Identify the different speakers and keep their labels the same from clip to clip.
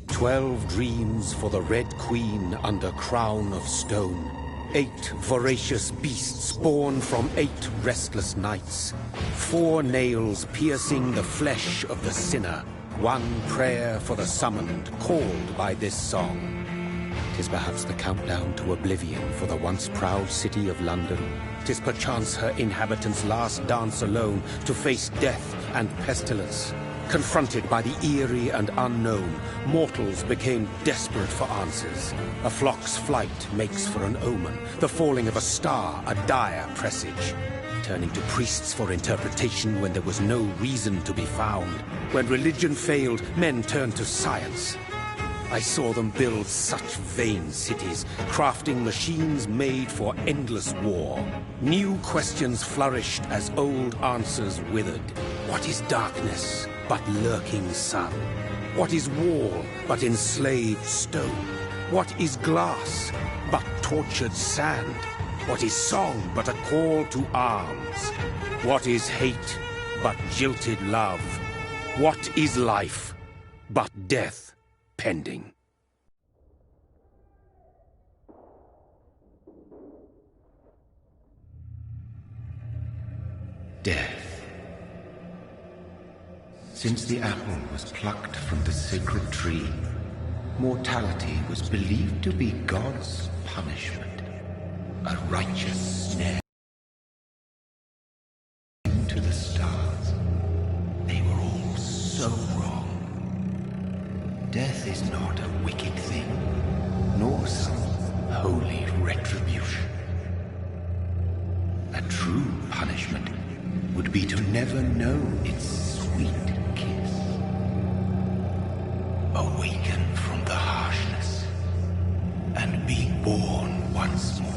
Speaker 1: 12 dreams for the Red Queen under crown of stone. 8 voracious beasts born from 8 restless nights. 4 nails piercing the flesh of the sinner. 1 prayer for the summoned, called by this song. 'Tis perhaps the countdown to oblivion for the once proud city of London. 'Tis perchance her inhabitants' last dance alone to face death and pestilence. Confronted by the eerie and unknown, mortals became desperate for answers. A flock's flight makes for an omen, the falling of a star a dire presage. Turning to priests for interpretation when there was no reason to be found. When religion failed, men turned to science. I saw them build such vain cities, crafting machines made for endless war. New questions flourished as old answers withered. What is darkness but lurking sun? What is wall but enslaved stone? What is glass but tortured sand? What is song but a call to arms? What is hate but jilted love? What is life but death pending?
Speaker 2: Death. Since the apple was plucked from the sacred tree, mortality was believed to be God's punishment. A righteous snare to the stars. They were all so wrong. Death is not a wicked thing, nor some holy retribution. A true punishment would be to never know its sweet kiss. Awaken from the harshness and be born once more.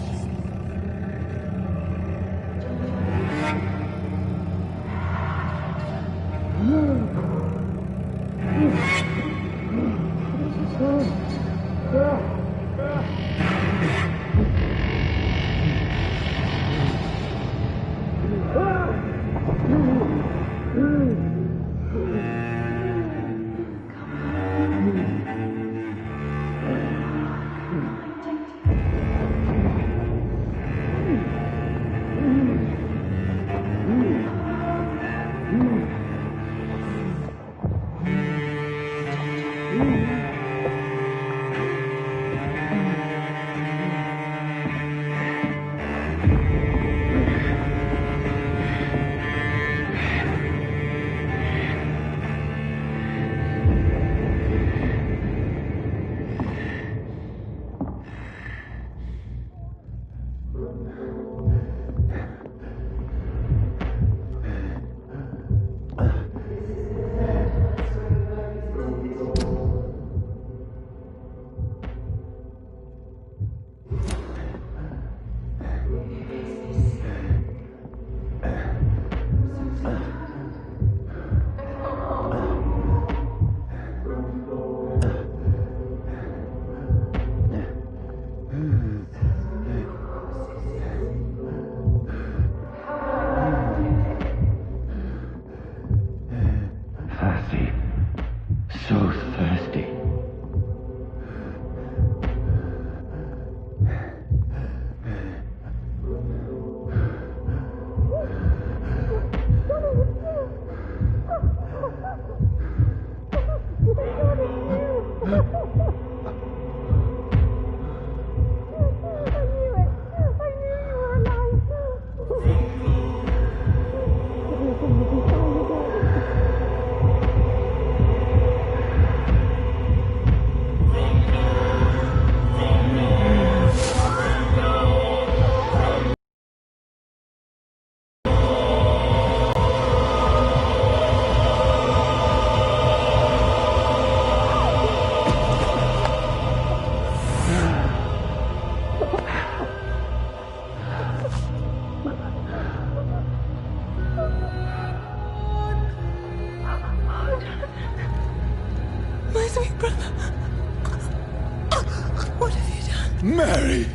Speaker 3: Mary!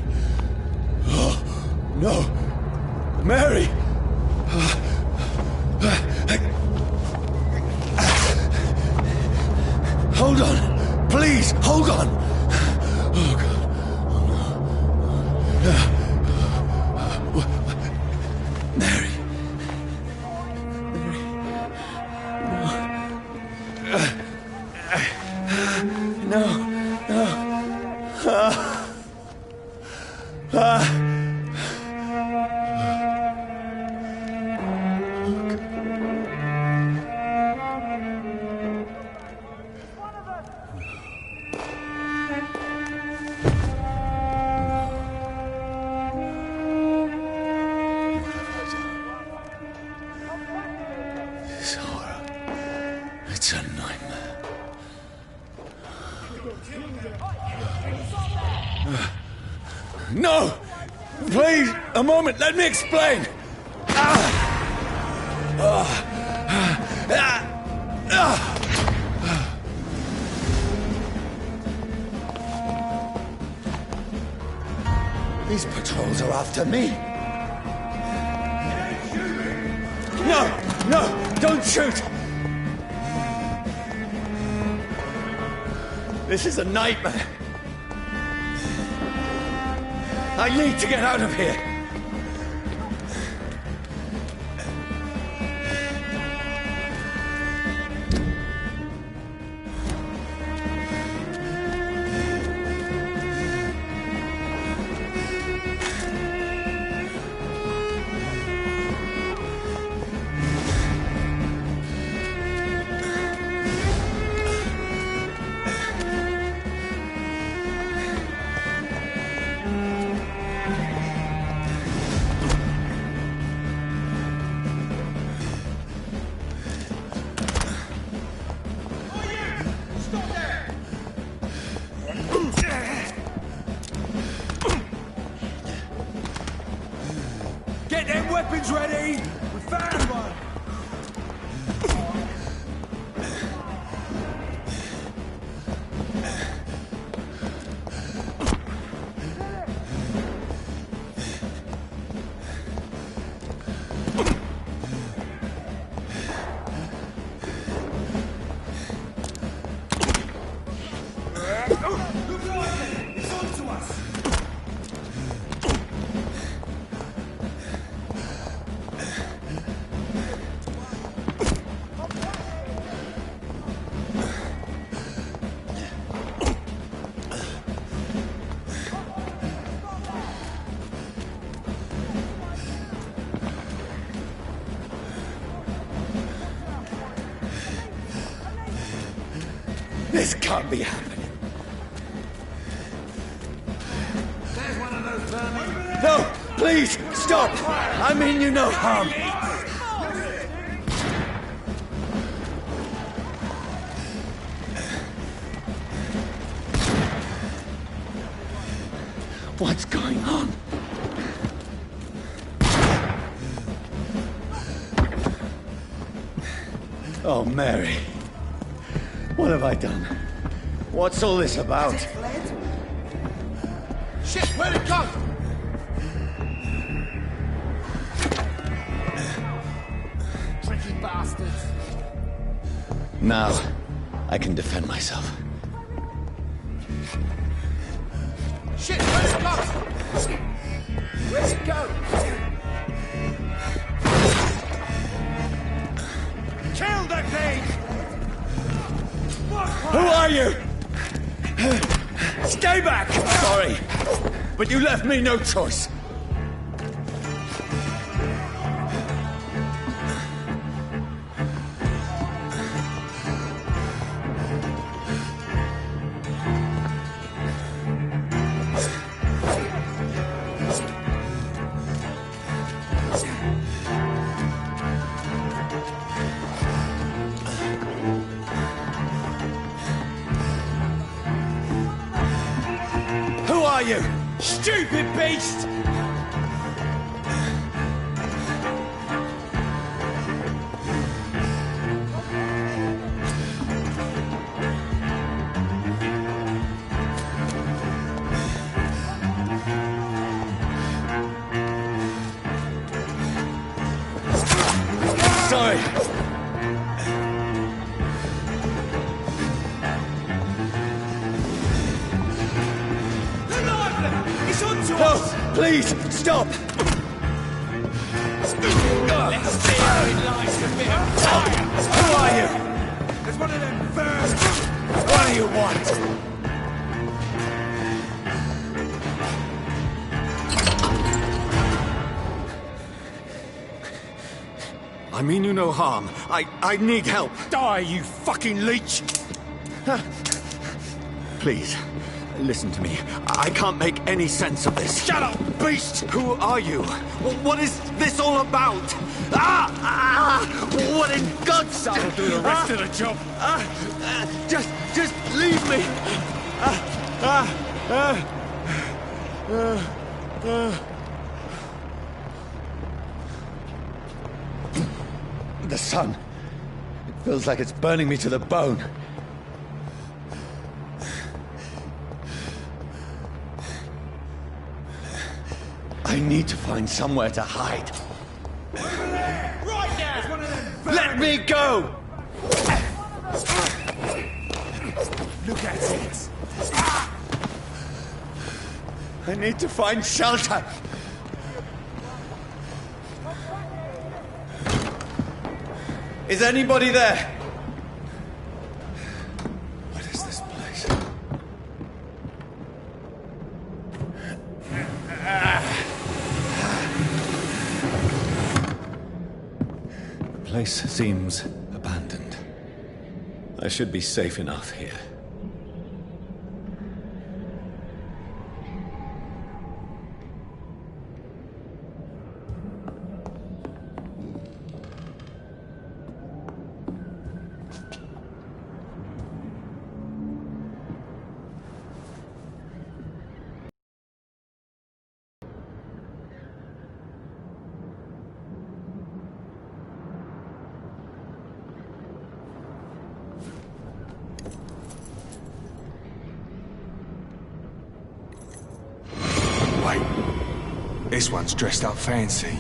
Speaker 3: Oh, no! Mary! Hold on! Please, hold on! Oh, God. Mary. No. This horror. It's a nightmare. No! Please, a moment, let me explain! These patrols are after me. No, don't shoot! This is a nightmare. I need to get out of here.
Speaker 4: Get them weapons ready! We found one! It's on to us!
Speaker 3: This can't be happening.
Speaker 4: There's one of those vermin.
Speaker 3: No, please, stop! I mean you no harm. What's going on? Oh, Mary. What have I done? What's all this about?
Speaker 4: Shit, where'd it go? Tricky bastards.
Speaker 3: Now, I can defend myself.
Speaker 4: Shit, where'd it go? Where'd it go? Kill that thing!
Speaker 3: Who are you? Stay back! Sorry, but you left me no choice. Who are you? Stupid beast! Sorry. Please, stop!
Speaker 4: Let's see how it likes a bit of fire.
Speaker 3: Who are you?
Speaker 4: There's one of them first. What do you want?
Speaker 3: I mean you no harm. I need help.
Speaker 4: Die, you fucking leech!
Speaker 3: Please, listen to me. I can't make any sense of this.
Speaker 4: Shut up, beast!
Speaker 3: Who are you? What is this all about? What in God's name?
Speaker 4: That'll do the rest of the job.
Speaker 3: Just leave me. The sun. It feels like it's burning me to the bone. I need to find somewhere to hide.
Speaker 4: Over there! Right there! It's one of them.
Speaker 3: Let me go!
Speaker 4: Look at it.
Speaker 3: I need to find shelter. Is anybody there? What is this place? The place seems abandoned. I should be safe enough here.
Speaker 5: This one's dressed up fancy.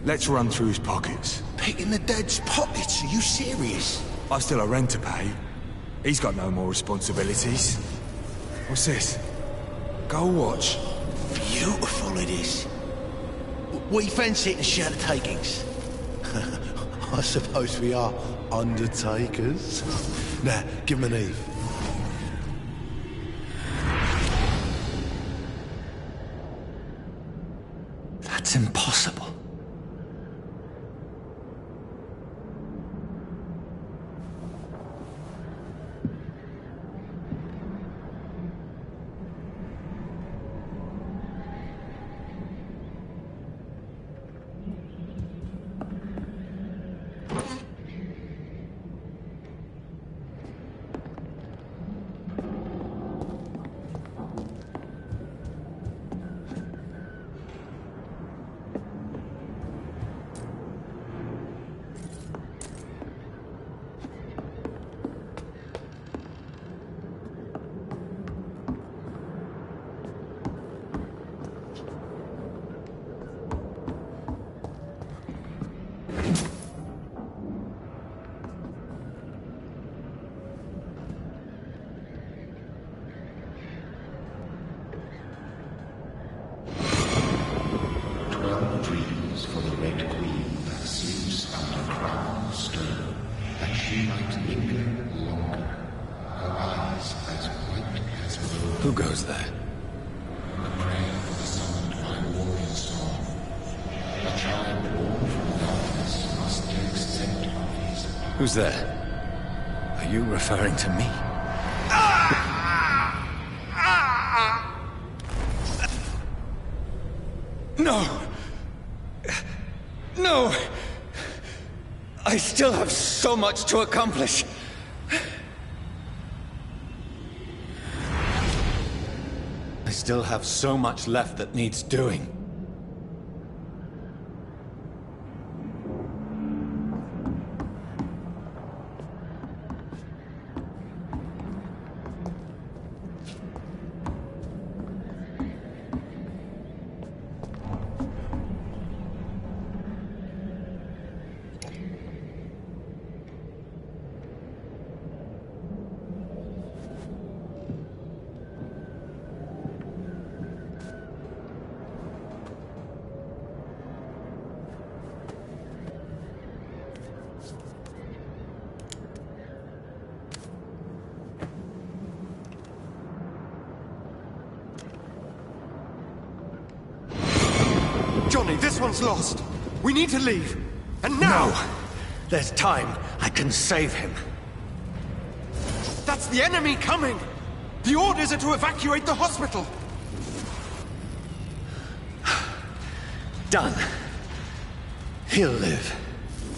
Speaker 5: Let's run through his pockets.
Speaker 2: Picking the dead's pockets? Are you serious?
Speaker 5: I've still a rent to pay. He's got no more responsibilities. What's this? Gold watch.
Speaker 2: Beautiful it is. We fancy it to share the takings. I suppose we are undertakers. Now, give him an Eve.
Speaker 3: That's impossible.
Speaker 2: Dreams for the Red Queen that sleeps under crown of stone, that she might linger longer, her eyes as white as wool.
Speaker 3: Who goes there?
Speaker 2: The prayer of the summoned by warrior song. A child born from darkness must take scent of his.
Speaker 3: Who's there? Are you referring to me? No! No! I still have so much to accomplish. I still have so much left that needs doing.
Speaker 6: one's lost. We need to leave. And now!
Speaker 3: No! There's time. I can save him.
Speaker 6: That's the enemy coming! The orders are to evacuate the hospital!
Speaker 3: Done. He'll live.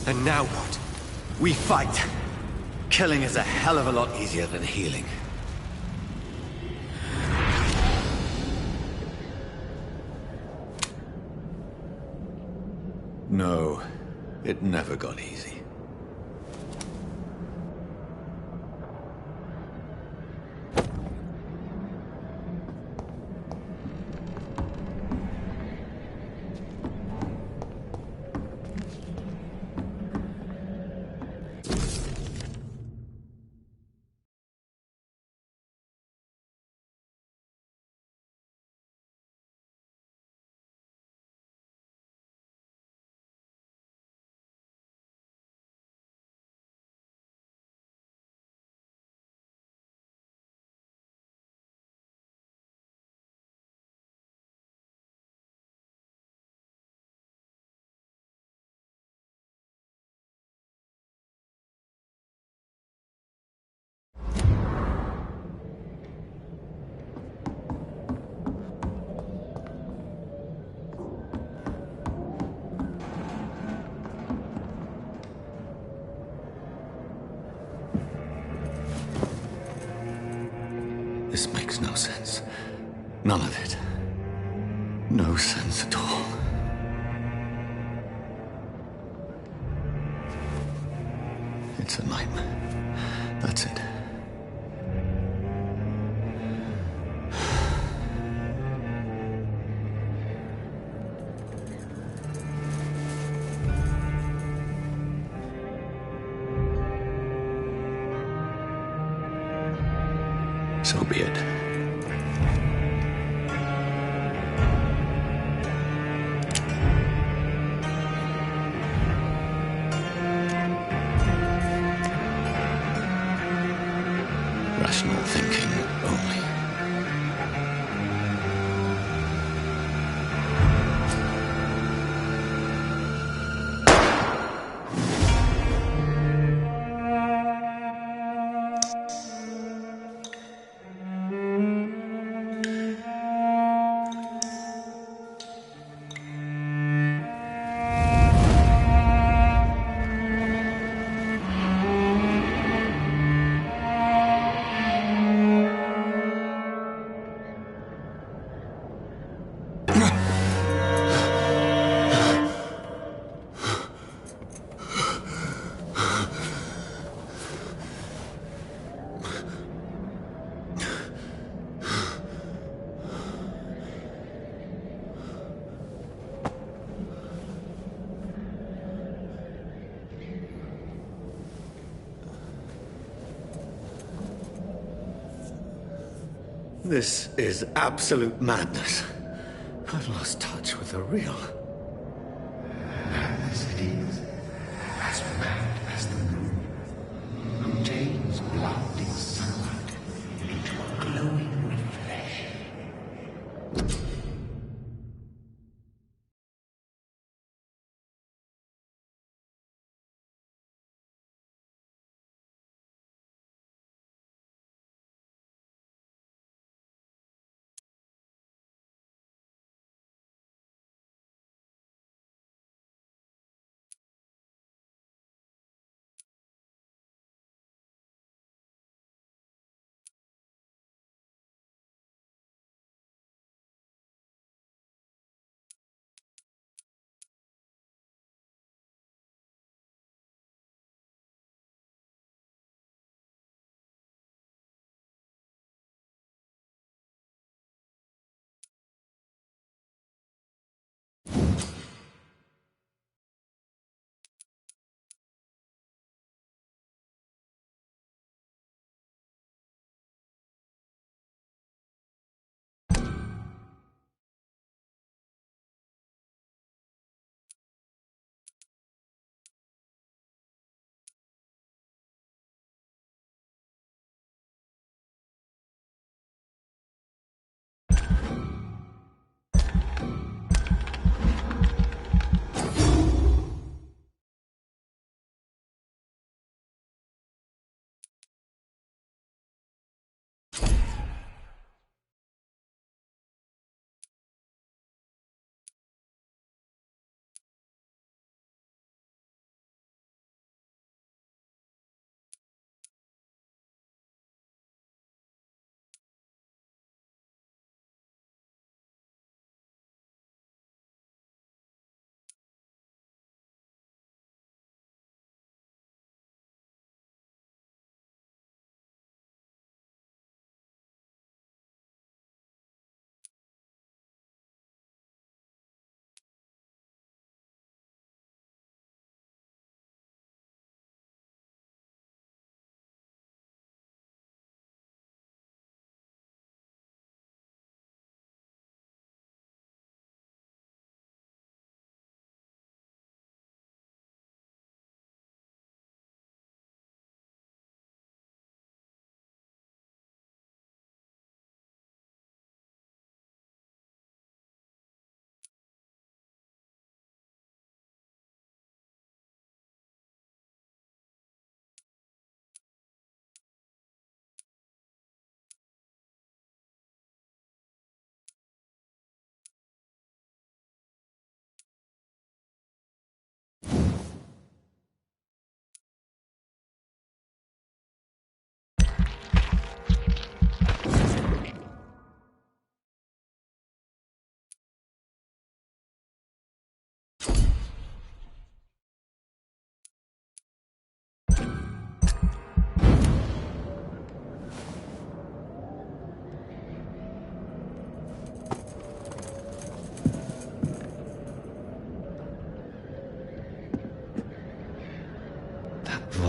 Speaker 6: And now what?
Speaker 3: We fight. Killing is a hell of a lot easier than healing. No, it never got easy. This makes no sense. None of it. No sense at all. It's a nightmare. That's it. So be it. Rational thinking only. This is absolute madness. I've lost touch with the real.
Speaker 2: Madness it is. As mad as the moon, who turns blinding sunlight into a glowing reflection.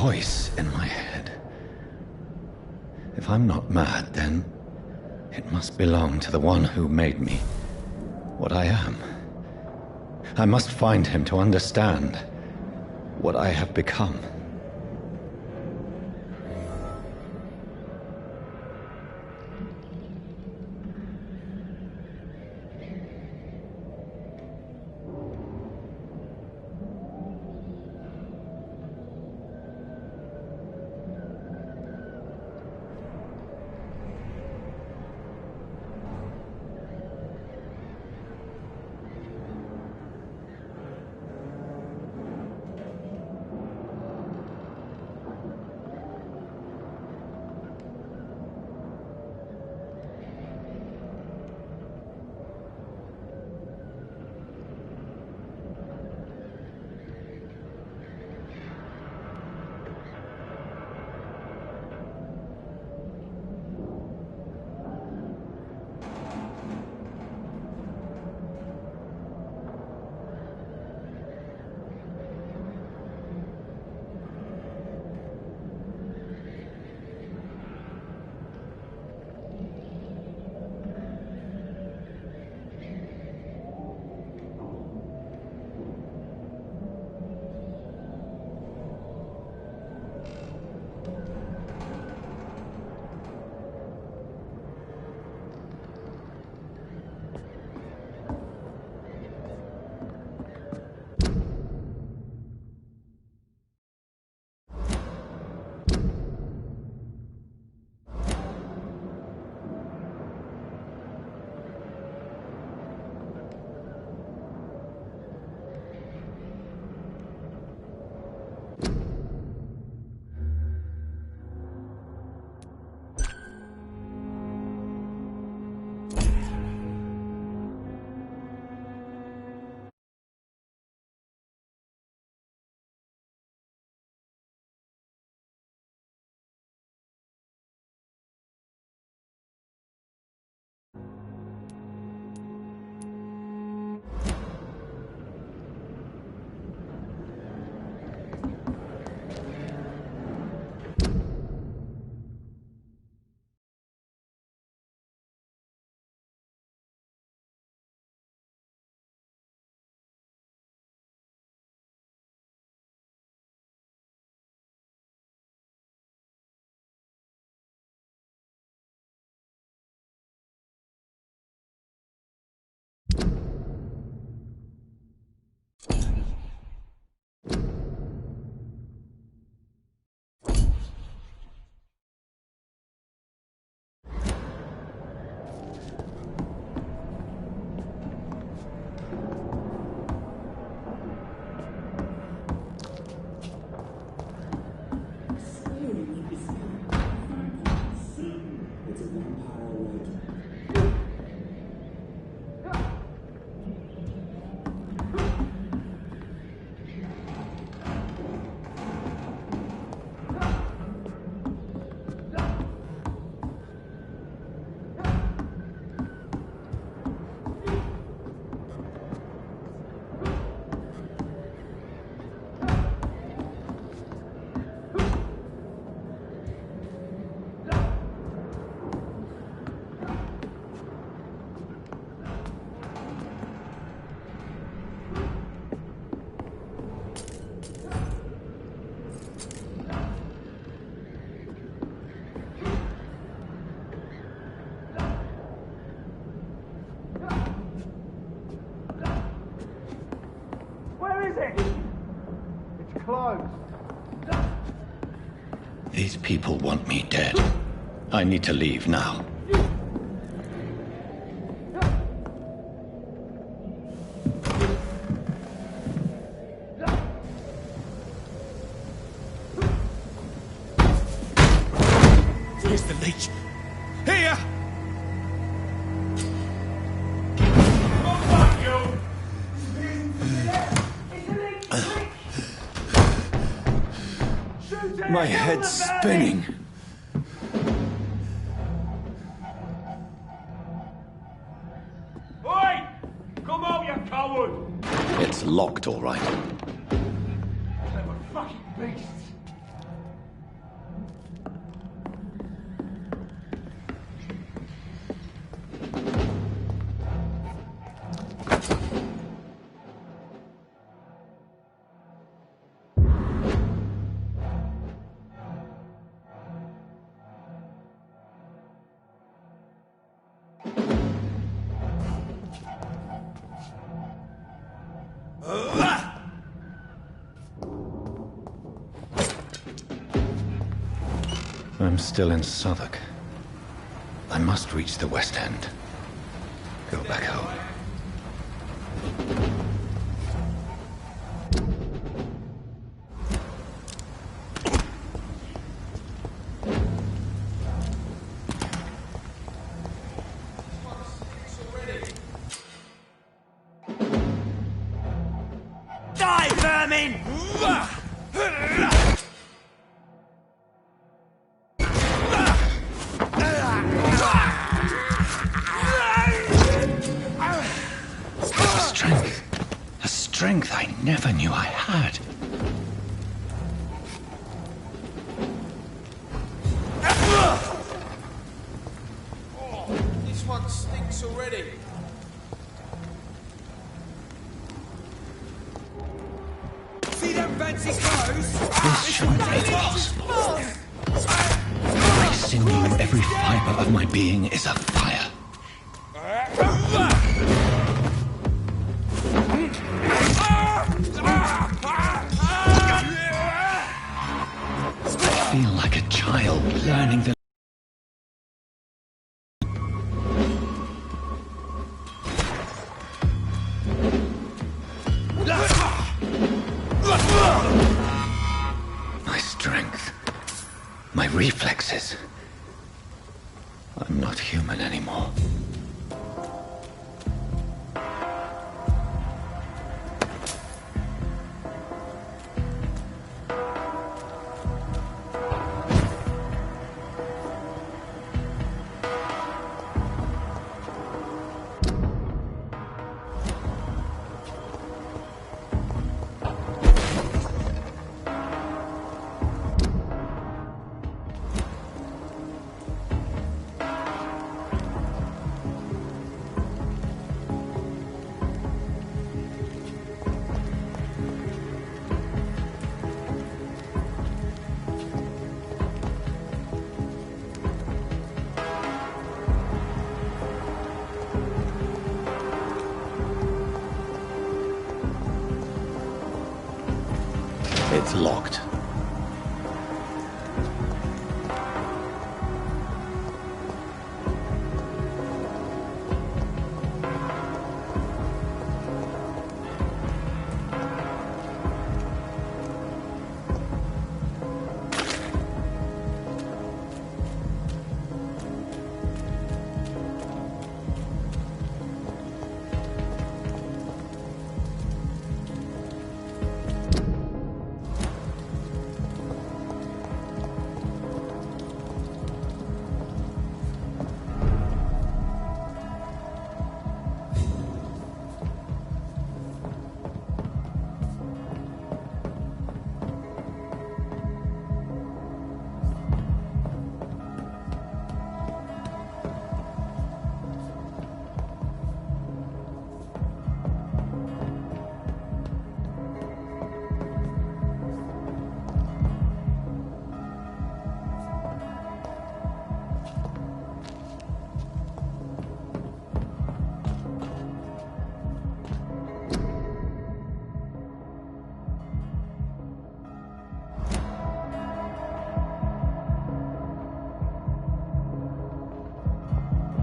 Speaker 3: voice in my head. If I'm not mad, then it must belong to the one who made me what I am. I must find him to understand what I have become. These people want me dead. I need to leave now.
Speaker 6: Here's the leech. Here!
Speaker 3: My head's spinning.
Speaker 4: Oi! Come out, you coward!
Speaker 3: It's locked, all right.
Speaker 4: Clever fucking beasts.
Speaker 3: I'm still in Southwark. I must reach the West End. Go back home.
Speaker 6: Die, vermin!
Speaker 3: A strength I never knew I had.
Speaker 6: This one stinks already. See them fancy clothes?
Speaker 3: This shouldn't be possible. Every sinew, every fiber of my being is afire. I feel like a child learning the... My strength, my reflexes. I'm not human anymore. It's locked.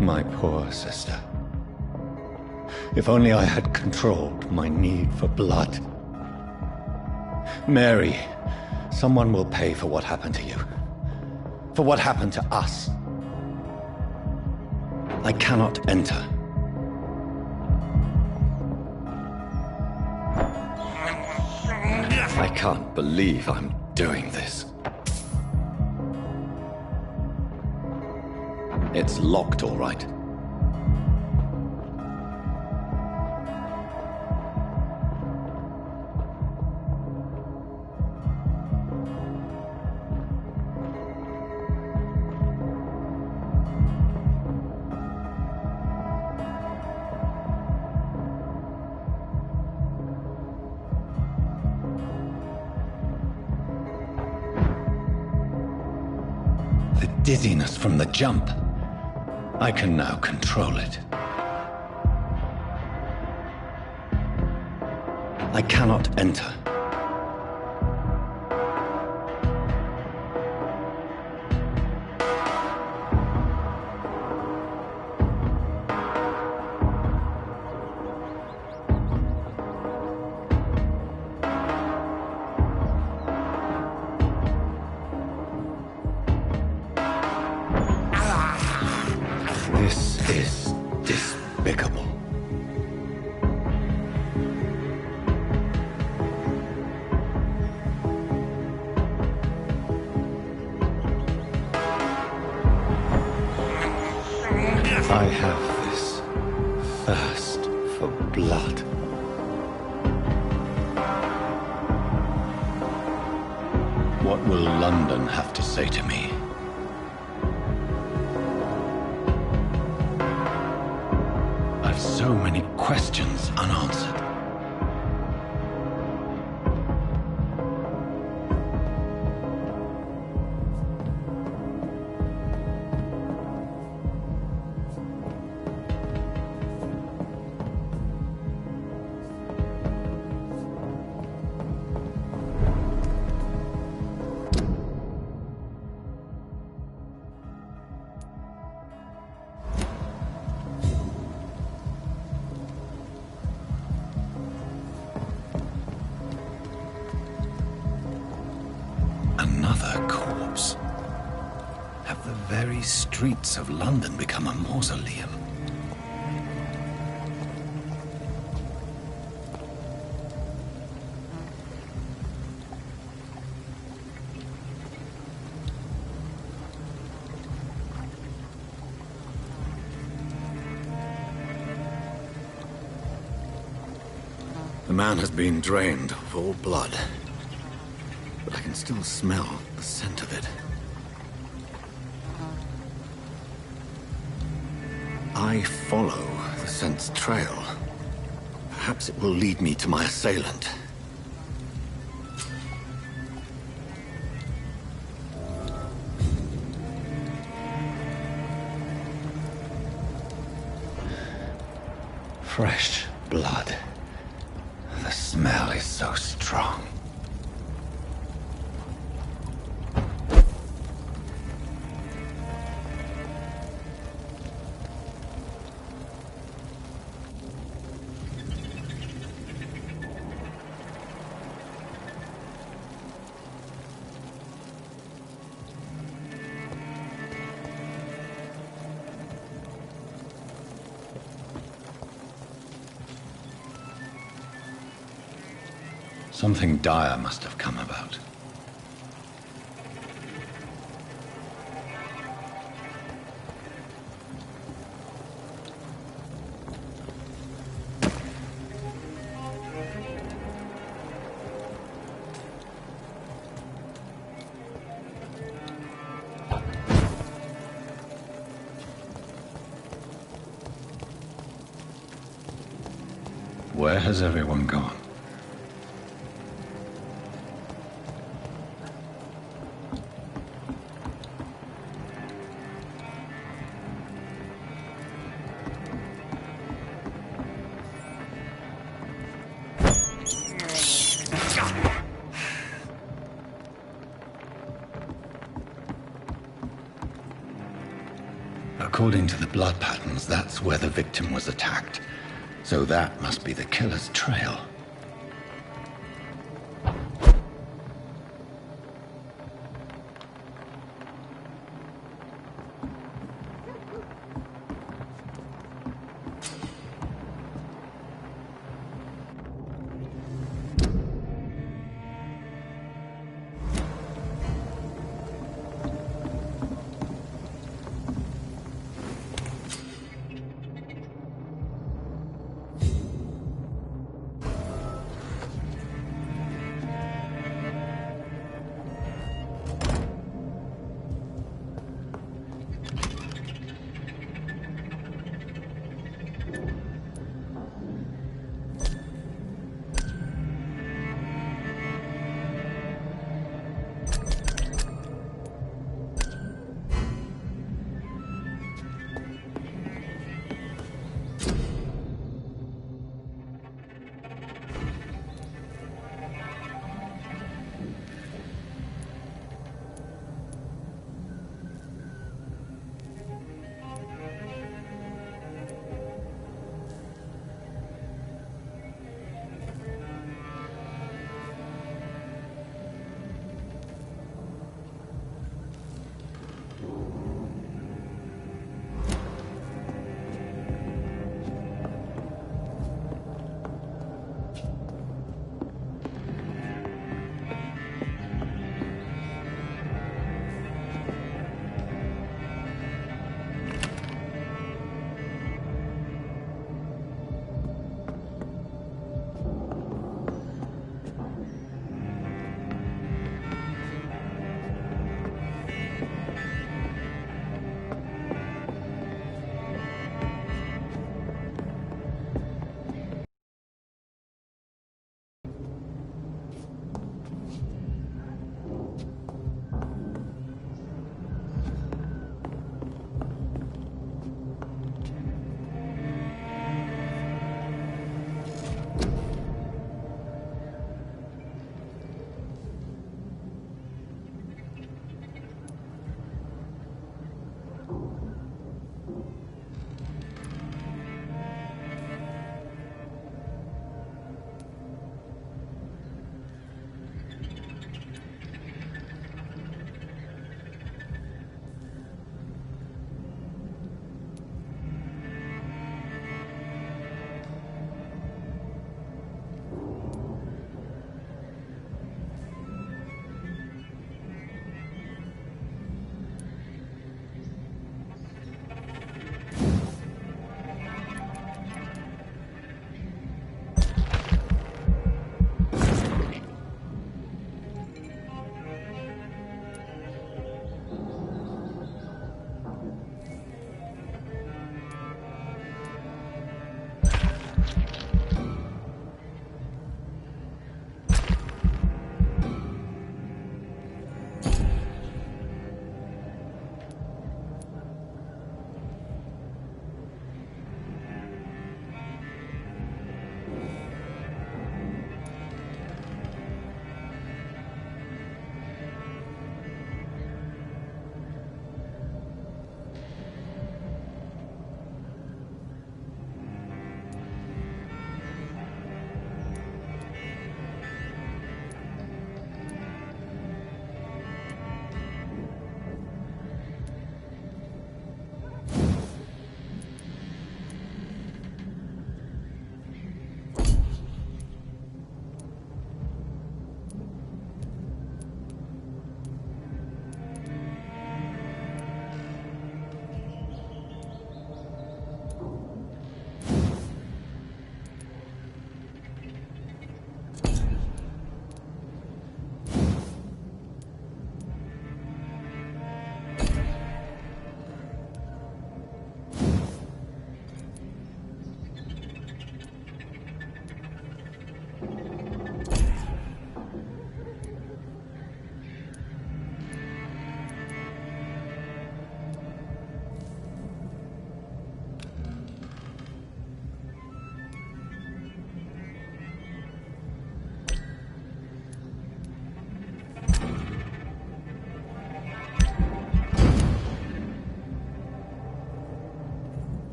Speaker 3: My poor sister. If only I had controlled my need for blood. Mary, someone will pay for what happened to you. For what happened to us. I cannot enter. I can't believe I'm doing this. It's locked, all right. The dizziness from the jump. I can now control it. I cannot enter. This is despicable. I have this thirst for blood. What will London have to say to me? I've so many questions unanswered. Another corpse. Have the very streets of London become a mausoleum? The man has been drained of all blood. But I can still smell the scent of it. I follow the scent's trail. Perhaps it will lead me to my assailant. Fresh blood. The smell is so strong. Something dire must have come about. Where has everyone gone? According to the blood patterns, that's where the victim was attacked. So that must be the killer's trail.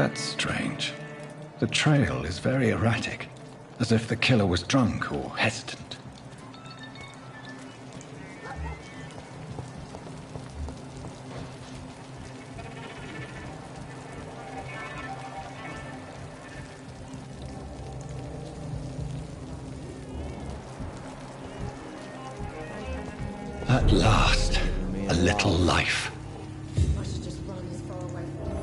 Speaker 3: That's strange. The trail is very erratic, as if the killer was drunk or hesitant. At last, a little life.
Speaker 7: I should just run as far away from it.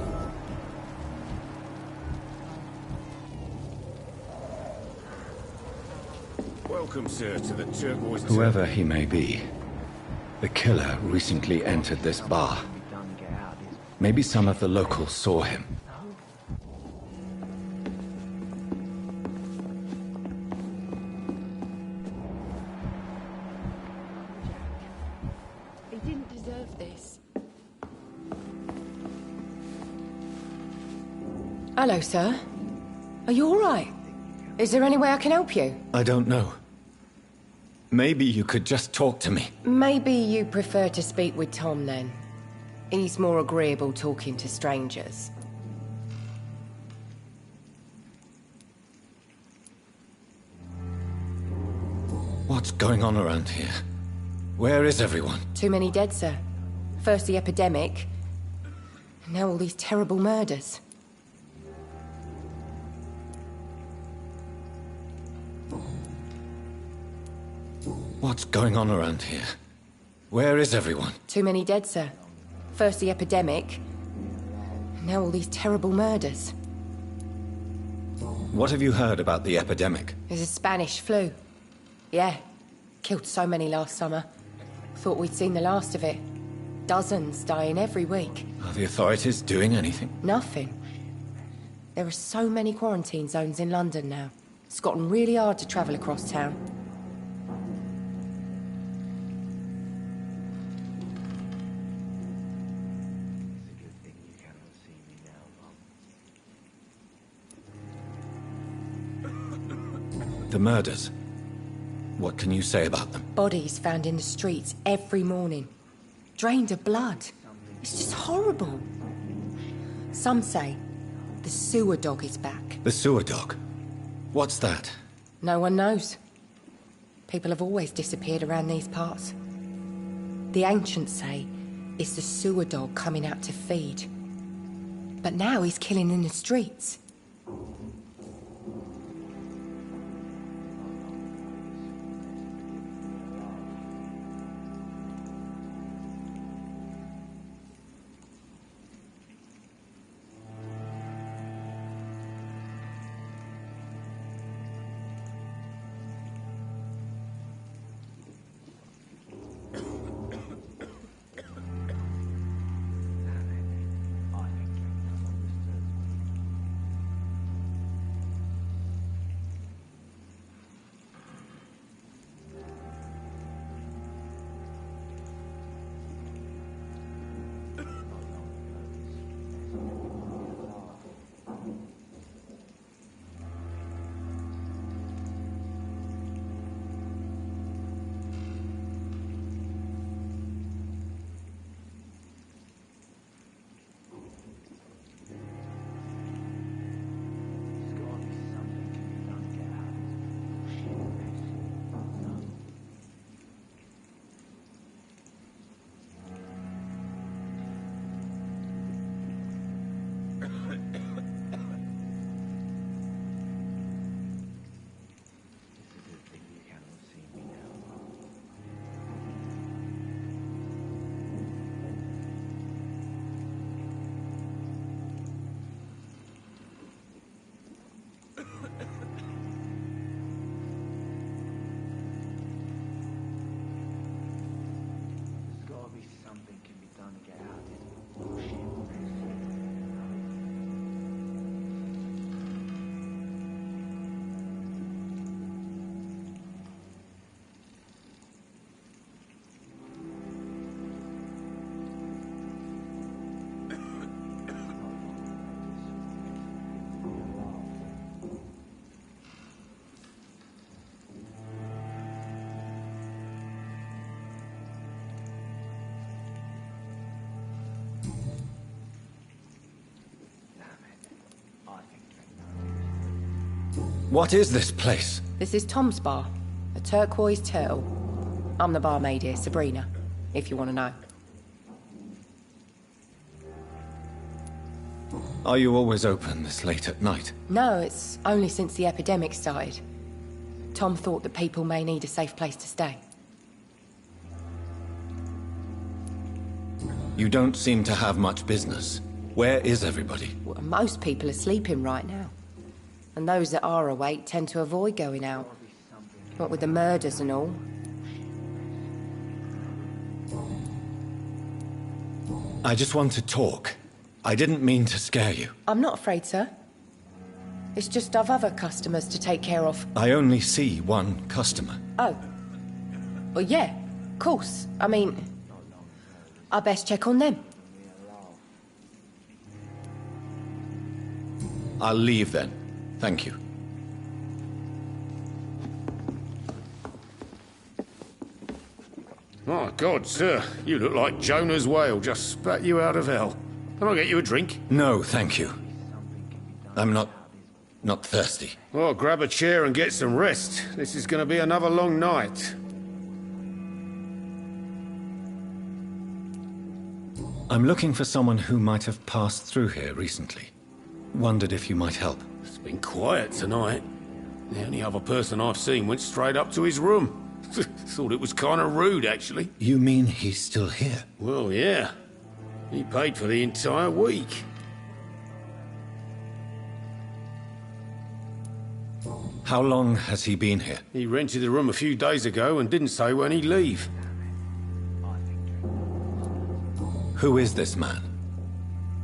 Speaker 8: Welcome, sir, to the Turquoise.
Speaker 3: Whoever he may be, the killer recently entered this bar. Maybe some of the locals saw him.
Speaker 7: He didn't deserve this. Hello, sir. Are you all right? Is there any way I can help you?
Speaker 3: I don't know. Maybe you could just talk to me.
Speaker 7: Maybe you prefer to speak with Tom, then. He's more agreeable talking to strangers.
Speaker 3: What's going on around here? Where is everyone?
Speaker 7: Too many dead, sir. First the epidemic, and now all these terrible murders.
Speaker 3: What's going on around here? Where is everyone?
Speaker 7: Too many dead, sir. First the epidemic, and now all these terrible murders.
Speaker 3: What have you heard about the epidemic?
Speaker 7: There's a Spanish flu. Yeah, killed so many last summer. Thought we'd seen the last of it. Dozens dying every week.
Speaker 3: Are the authorities doing anything?
Speaker 7: Nothing. There are so many quarantine zones in London now. It's gotten really hard to travel across town.
Speaker 3: The murders. What can you say about them?
Speaker 7: Bodies found in the streets every morning. Drained of blood. It's just horrible. Some say the sewer dog is back.
Speaker 3: The sewer dog? What's that?
Speaker 7: No one knows. People have always disappeared around these parts. The ancients say it's the sewer dog coming out to feed. But now he's killing in the streets.
Speaker 3: What is this place?
Speaker 7: This is Tom's bar, a turquoise turtle. I'm the barmaid here, Sabrina, if you want to know.
Speaker 3: Are you always open this late at night?
Speaker 7: No, it's only since the epidemic started. Tom thought that people may need a safe place to stay.
Speaker 3: You don't seem to have much business. Where is everybody?
Speaker 7: Well, most people are sleeping right now. And those that are awake tend to avoid going out. What with the murders and all.
Speaker 3: I just want to talk. I didn't mean to scare you.
Speaker 7: I'm not afraid, sir. It's just I've other customers to take care of.
Speaker 3: I only see one customer.
Speaker 7: Oh. Well, yeah, of course. I mean, I best check on them.
Speaker 3: I'll leave then. Thank you.
Speaker 8: My God, sir, you look like Jonah's whale just spat you out of hell. Can I get you a drink?
Speaker 3: No, thank you. I'm not thirsty.
Speaker 8: Well, grab a chair and get some rest. This is going to be another long night.
Speaker 3: I'm looking for someone who might have passed through here recently. Wondered if you might help.
Speaker 8: It's been quiet tonight. The only other person I've seen went straight up to his room. Thought it was kind of rude, actually.
Speaker 3: You mean he's still here?
Speaker 8: Well, yeah. He paid for the entire week.
Speaker 3: How long has he been here?
Speaker 8: He rented the room a few days ago and didn't say when he'd leave.
Speaker 3: Who is this man?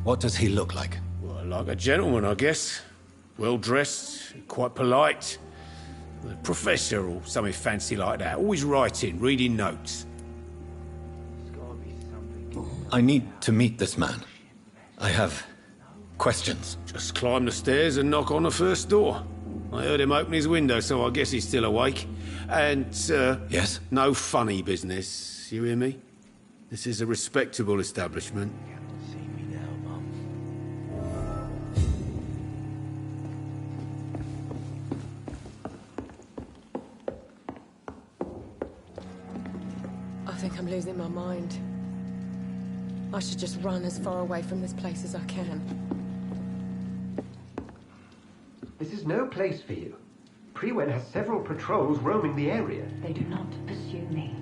Speaker 3: What does he look like?
Speaker 8: Well, like a gentleman, I guess. Well-dressed, quite polite. A professor or something fancy like that. Always writing, reading notes.
Speaker 3: I need to meet this man. I have questions.
Speaker 8: Just climb the stairs and knock on the first door. I heard him open his window, so I guess he's still awake. And,
Speaker 3: Yes?
Speaker 8: no funny business. You hear me? This is a respectable establishment.
Speaker 7: I think I'm losing my mind. I should just run as far away from this place as I can.
Speaker 9: This is no place for you. Prewen has several patrols roaming the area.
Speaker 10: They do not pursue me.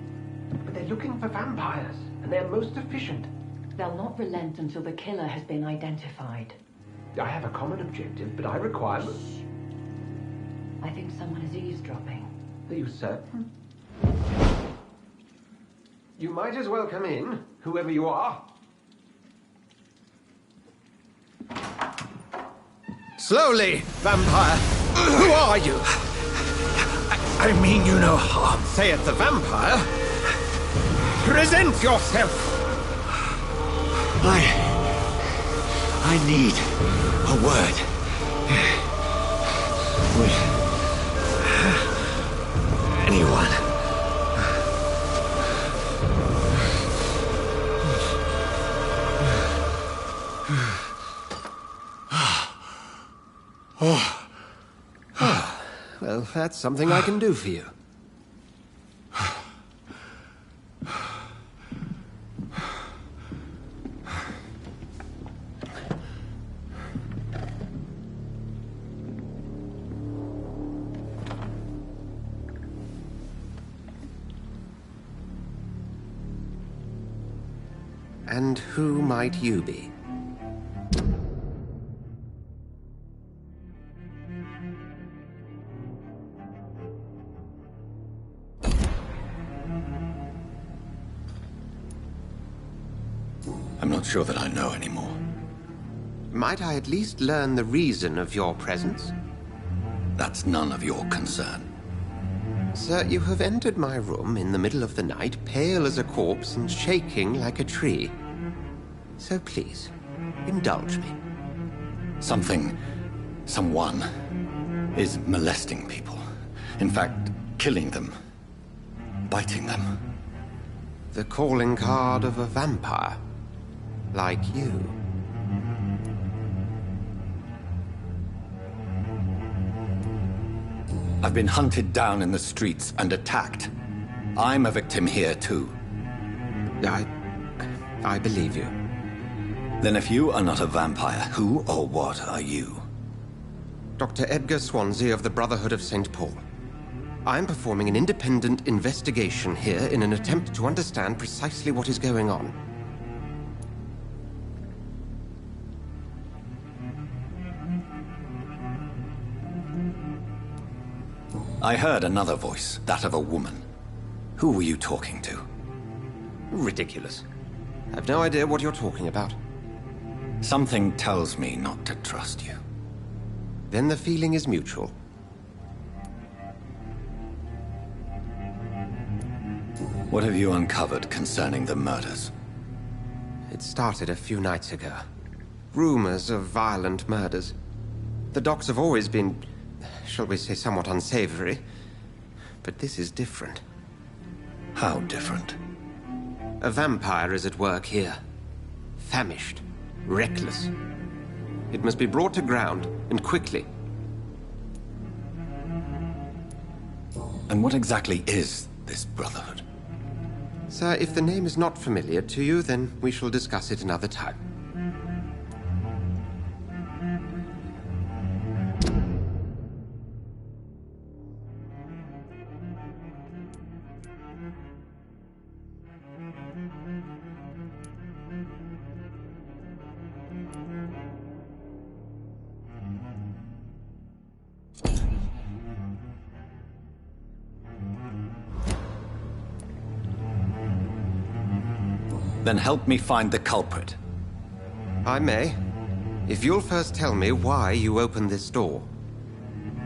Speaker 9: But they're looking for vampires, and they're most efficient.
Speaker 10: They'll not relent until the killer has been identified.
Speaker 9: I have a common objective, but I require...
Speaker 10: I think someone is eavesdropping.
Speaker 9: Are you certain? You might as well come in, whoever you are.
Speaker 6: Slowly, vampire. Who are you? I mean you no harm. Say it, the vampire. Present yourself.
Speaker 2: I need a word. Would anyone?
Speaker 9: Well, that's something I can do for you. And who might you be?
Speaker 3: I'm not sure that I know anymore.
Speaker 9: Might I at least learn the reason of your presence?
Speaker 3: That's none of your concern.
Speaker 9: Sir, you have entered my room in the middle of the night, pale as a corpse and shaking like a tree. So please, indulge me.
Speaker 3: Someone is molesting people. In fact, killing them. Biting them.
Speaker 9: The calling card of a vampire. Like you.
Speaker 3: I've been hunted down in the streets and attacked. I'm a victim here, too.
Speaker 9: I believe you.
Speaker 3: Then if you are not a vampire, who or what are you?
Speaker 9: Dr. Edgar Swansea of the Brotherhood of St. Paul. I'm performing an independent investigation here in an attempt to understand precisely what is going on.
Speaker 3: I heard another voice, that of a woman. Who were you talking to?
Speaker 9: Ridiculous. I've no idea what you're talking about.
Speaker 3: Something tells me not to trust you.
Speaker 9: Then the feeling is mutual.
Speaker 3: What have you uncovered concerning the murders?
Speaker 9: It started a few nights ago. Rumors of violent murders. The docks have always been, shall we say, somewhat unsavory. But this is different.
Speaker 3: How different?
Speaker 9: A vampire is at work here. Famished. Reckless. It must be brought to ground, and quickly.
Speaker 3: And what exactly is this Brotherhood?
Speaker 9: Sir, if the name is not familiar to you, then we shall discuss it another time.
Speaker 3: Then help me find the culprit.
Speaker 9: I may. If you'll first tell me why you opened this door.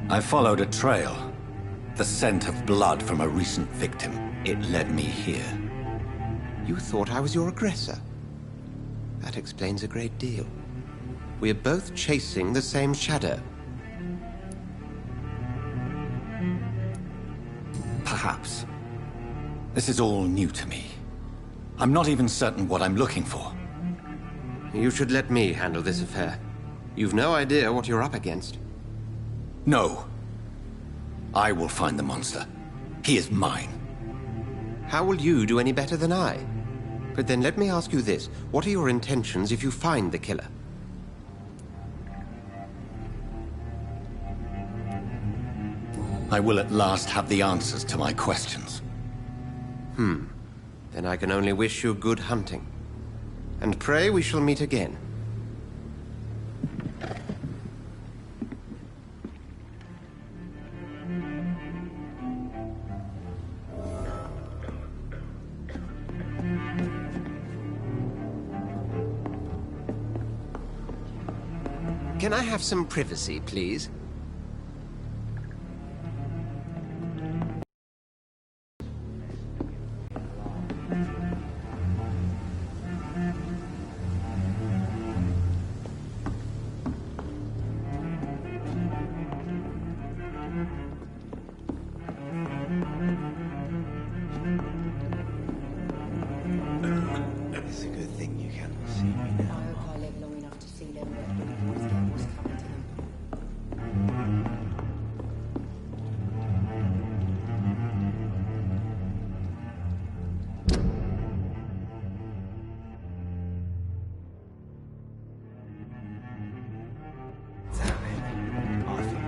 Speaker 3: I followed a trail. The scent of blood from a recent victim. It led me here.
Speaker 9: You thought I was your aggressor. That explains a great deal. We're both chasing the same shadow.
Speaker 3: Perhaps. This is all new to me. I'm not even certain what I'm looking for.
Speaker 9: You should let me handle this affair. You've no idea what you're up against.
Speaker 3: No. I will find the monster. He is mine.
Speaker 9: How will you do any better than I? But then let me ask you this. What are your intentions if you find the killer?
Speaker 3: I will at last have the answers to my questions.
Speaker 9: Then I can only wish you good hunting. And pray we shall meet again. Can I have some privacy, please?
Speaker 2: It's a good thing you cannot see me
Speaker 7: I
Speaker 2: now.
Speaker 7: hope I live long enough to see them red boys get what's coming to them.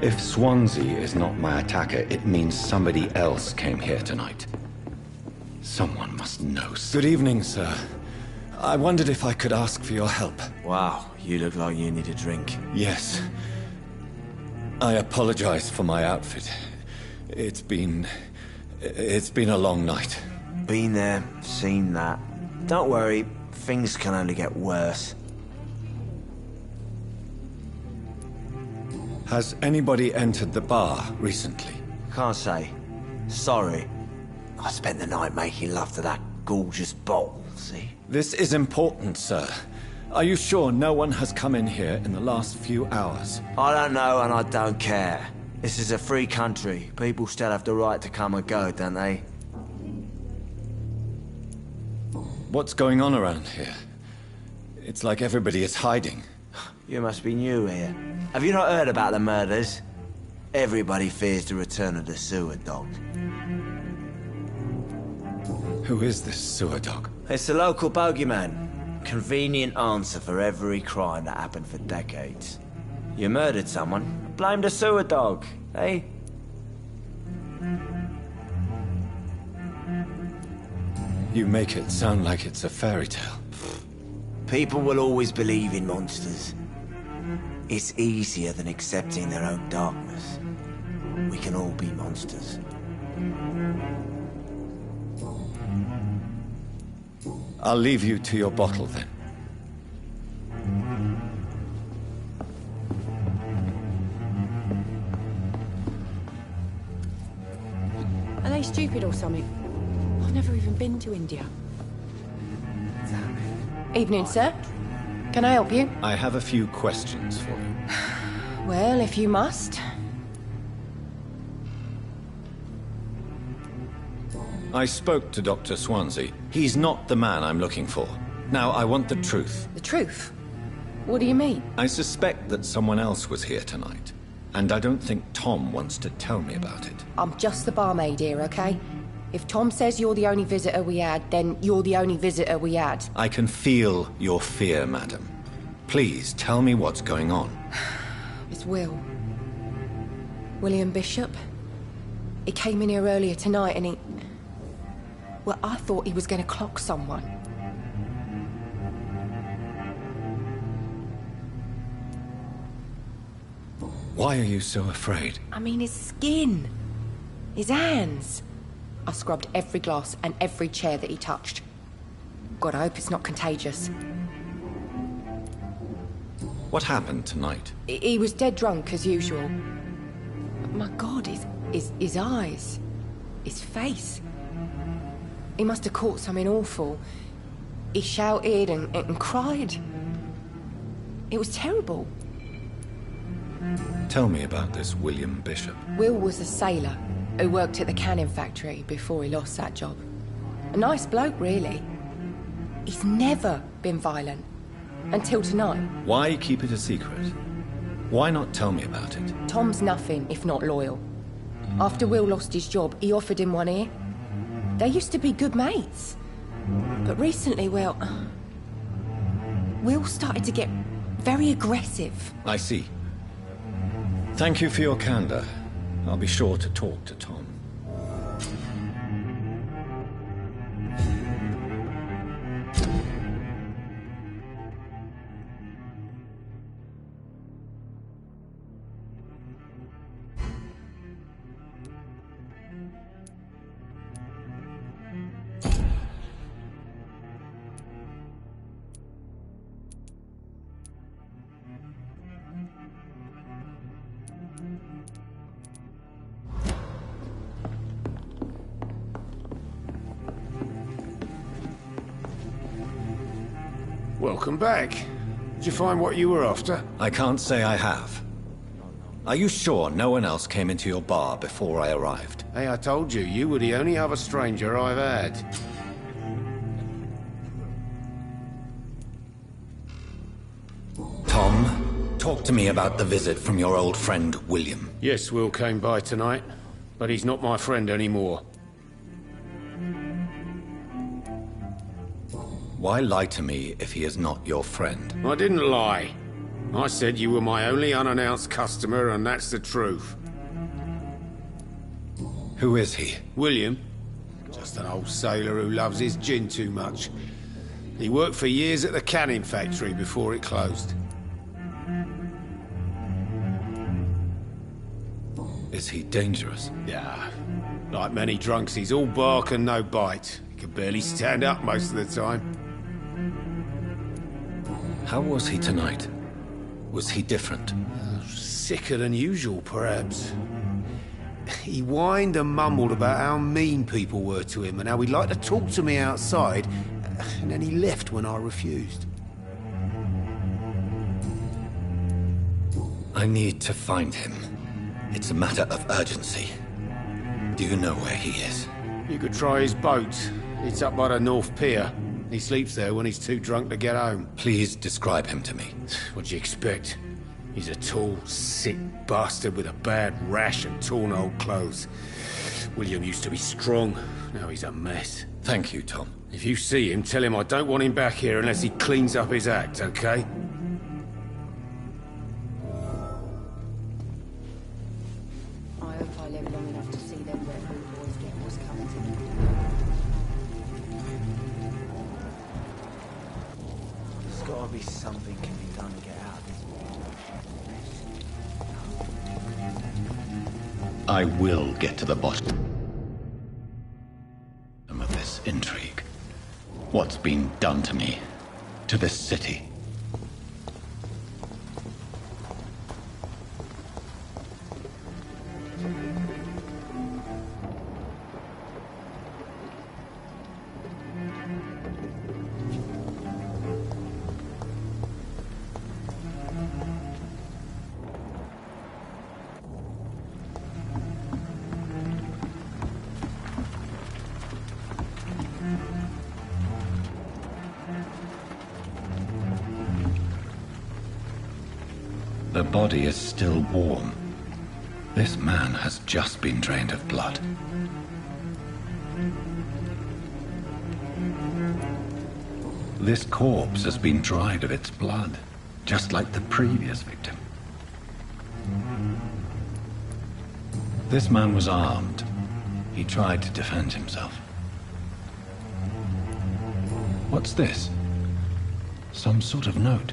Speaker 3: If Swansea is not my attacker, it means somebody else came here tonight. Someone must know. Good evening, sir. I wondered if I could ask for your help.
Speaker 11: Wow, you look like you need a drink.
Speaker 3: Yes. I apologize for my outfit. It's been a long night.
Speaker 11: Been there, seen that. Don't worry, things can only get worse.
Speaker 3: Has anybody entered the bar recently?
Speaker 11: Can't say. Sorry. I spent the night making love to that gorgeous bottle, see?
Speaker 3: This is important, sir. Are you sure no one has come in here in the last few hours?
Speaker 11: I don't know and I don't care. This is a free country. People still have the right to come and go, don't they?
Speaker 3: What's going on around here? It's like everybody is hiding.
Speaker 11: You must be new here. Have you not heard about the murders? Everybody fears the return of the sewer dog.
Speaker 3: Who is this sewer dog?
Speaker 11: It's the local bogeyman. Convenient answer for every crime that happened for decades. You murdered someone, blame the sewer dog, eh?
Speaker 3: You make it sound like it's a fairy tale.
Speaker 11: People will always believe in monsters. It's easier than accepting their own darkness. We can all be monsters.
Speaker 3: I'll leave you to your bottle then.
Speaker 7: Are they stupid or something? I've never even been to India. Evening, sir. Can I help you?
Speaker 3: I have a few questions for you.
Speaker 7: Well, if you must.
Speaker 3: I spoke to Dr. Swansea. He's not the man I'm looking for. Now, I want the truth.
Speaker 7: The truth? What do you mean?
Speaker 3: I suspect that someone else was here tonight. And I don't think Tom wants to tell me about it.
Speaker 7: I'm just the barmaid here, okay? If Tom says you're the only visitor we had, then you're the only visitor we had.
Speaker 3: I can feel your fear, madam. Please, tell me what's going on.
Speaker 7: It's Will. William Bishop. He came in here earlier tonight and he... Well, I thought he was going to clock someone.
Speaker 3: Why are you so afraid?
Speaker 7: I mean, his skin. His hands. I scrubbed every glass and every chair that he touched. God, I hope it's not contagious.
Speaker 3: What happened tonight?
Speaker 7: He was dead drunk, as usual. But my God, his eyes. His face. He must have caught something awful. He shouted and cried. It was terrible.
Speaker 3: Tell me about this William Bishop.
Speaker 7: Will was a sailor who worked at the canning factory before he lost that job. A nice bloke, really. He's never been violent. Until tonight.
Speaker 3: Why keep it a secret? Why not tell me about it?
Speaker 7: Tom's nothing if not loyal. After Will lost his job, he offered him one ear. They used to be good mates. But recently, well... Will started to get very aggressive.
Speaker 3: I see. Thank you for your candor. I'll be sure to talk to Tom.
Speaker 8: Welcome back. Did you find what you were after?
Speaker 3: I can't say I have. Are you sure no one else came into your bar before I arrived?
Speaker 8: Hey, I told you, you were the only other stranger I've had.
Speaker 3: Tom, talk to me about the visit from your old friend, William.
Speaker 8: Yes, Will came by tonight, but he's not my friend anymore.
Speaker 3: Why lie to me if he is not your friend?
Speaker 8: I didn't lie. I said you were my only unannounced customer, and that's the truth.
Speaker 3: Who is he?
Speaker 8: William. Just an old sailor who loves his gin too much. He worked for years at the canning factory before it closed.
Speaker 3: Is he dangerous?
Speaker 8: Yeah. Like many drunks, he's all bark and no bite. He can barely stand up most of the time.
Speaker 3: How was he tonight? Was he different?
Speaker 8: Sicker than usual, perhaps. He whined and mumbled about how mean people were to him and how he'd like to talk to me outside, and then he left when I refused.
Speaker 3: I need to find him. It's a matter of urgency. Do you know where he is?
Speaker 8: You could try his boat. It's up by the North Pier. He sleeps there when he's too drunk to get home.
Speaker 3: Please describe him to me.
Speaker 8: What do you expect? He's a tall, sick bastard with a bad rash and torn old clothes. William used to be strong. Now he's a mess.
Speaker 3: Thank you, Tom.
Speaker 8: If you see him, tell him I don't want him back here unless he cleans up his act, okay?
Speaker 7: I hope I live long enough to see them Red Bull boys get what's coming to them.
Speaker 11: There's gotta be something can be done to get out of this.
Speaker 3: I will get to the bottom of this intrigue. What's been done to me, to this city. The body is still warm. This man has just been drained of blood. This corpse has been dried of its blood, just like the previous victim. This man was armed. He tried to defend himself. What's this? Some sort of note.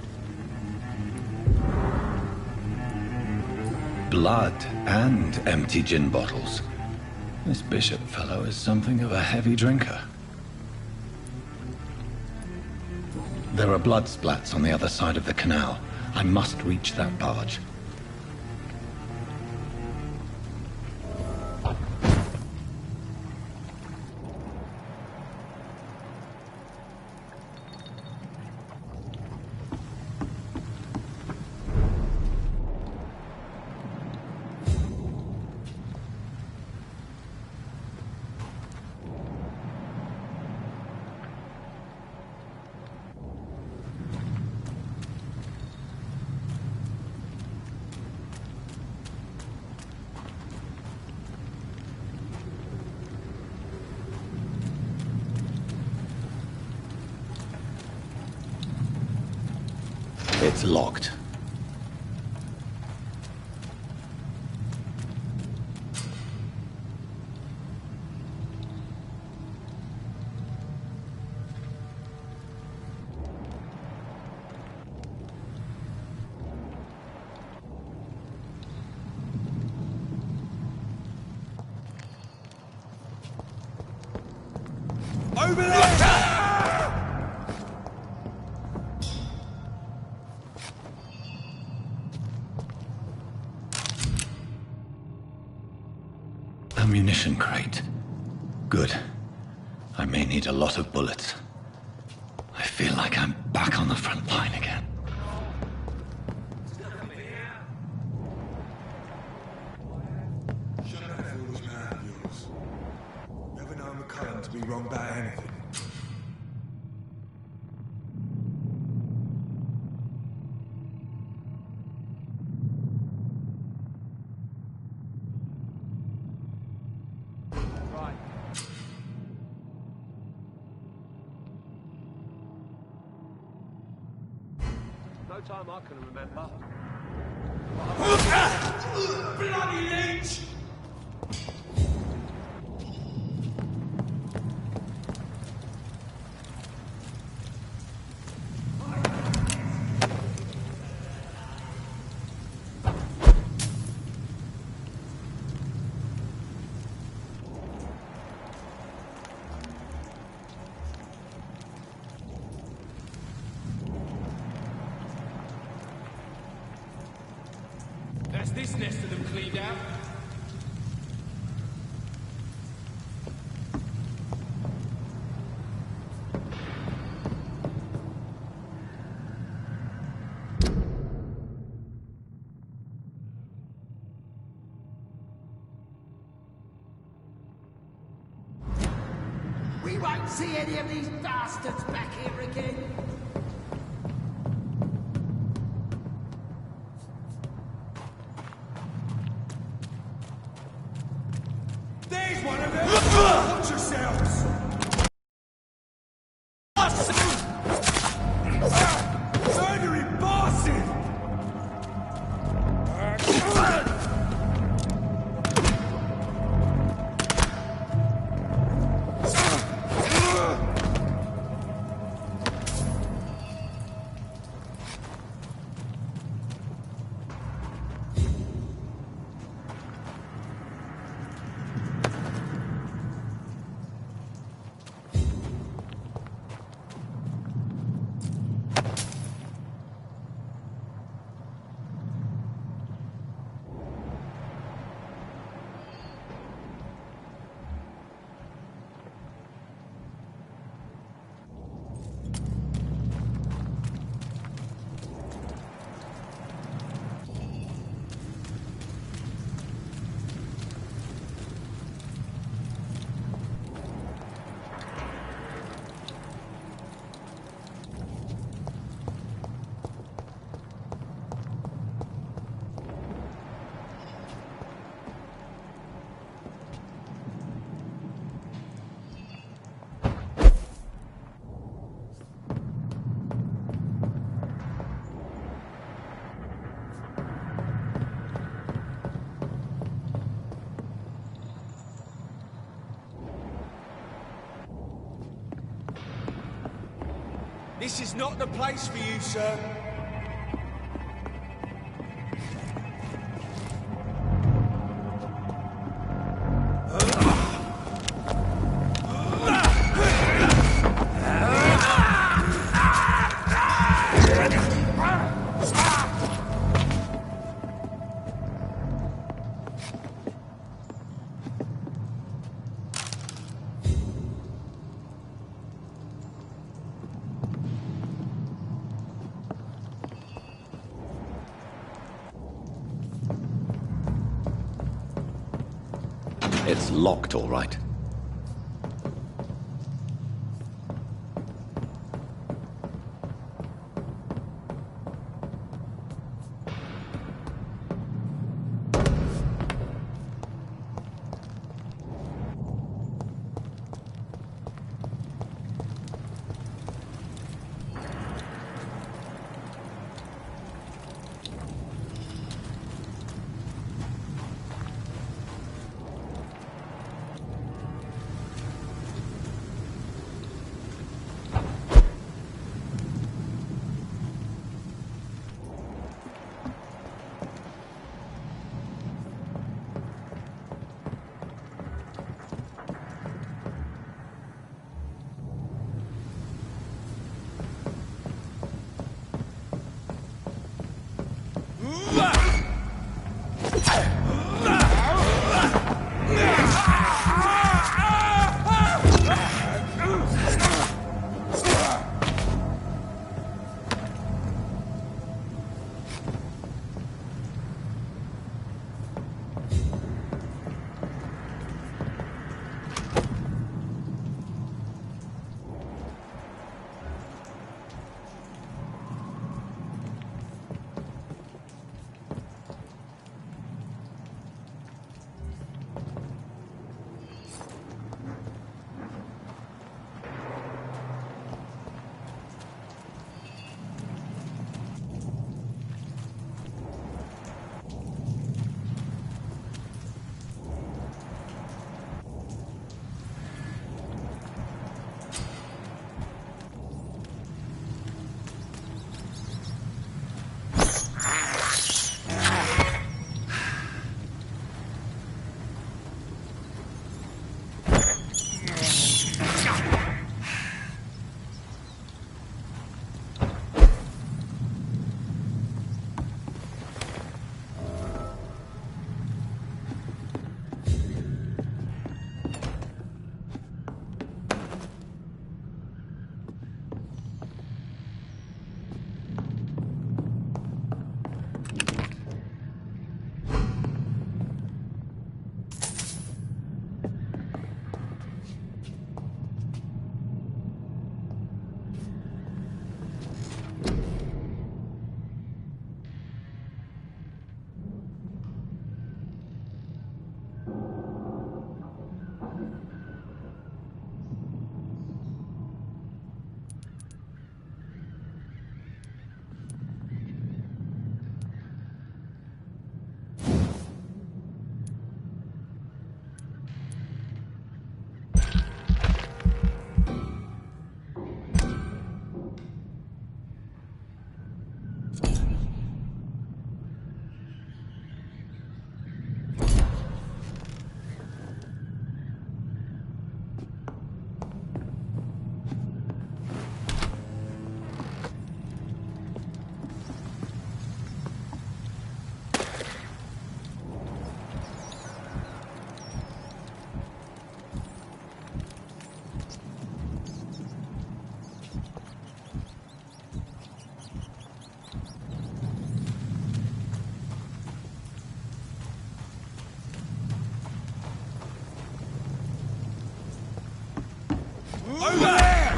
Speaker 3: Blood and empty gin bottles. This Bishop fellow is something of a heavy drinker. There are blood splats on the other side of the canal. I must reach that barge. It's locked.
Speaker 4: Over there!
Speaker 3: Ammunition crate. Good. I may need a lot of bullets. I feel like I'm back on the front line again.
Speaker 5: Shut that foolish mouth of yours. Never known McCullum to be wrong about anything.
Speaker 6: No time I can remember.
Speaker 4: Bloody leech! That's this nest of them cleaned out.
Speaker 12: We won't see any of these bastards back here again.
Speaker 5: This is not the place for you, sir.
Speaker 3: It's locked, all right.
Speaker 4: Over there!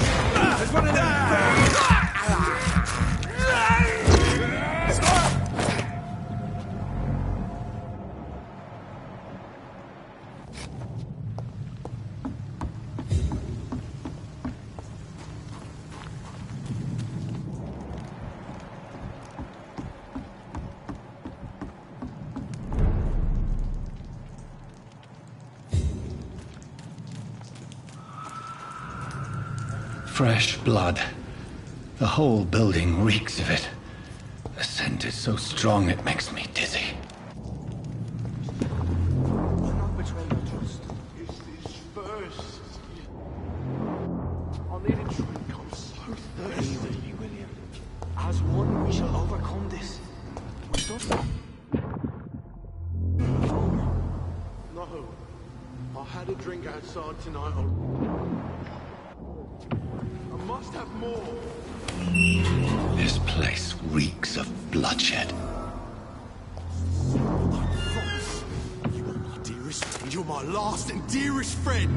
Speaker 4: There's one of them!
Speaker 3: Fresh blood. The whole building reeks of it. The scent is so strong it makes me dizzy.
Speaker 4: I'll not betray your trust. Is this first? I'll need a drink. I'm so thirsty, William. As one, we shall overcome this. Stop. No. I had a drink outside tonight. I must have more.
Speaker 3: This place reeks of bloodshed.
Speaker 4: You are my dearest friend. You're my last and dearest friend.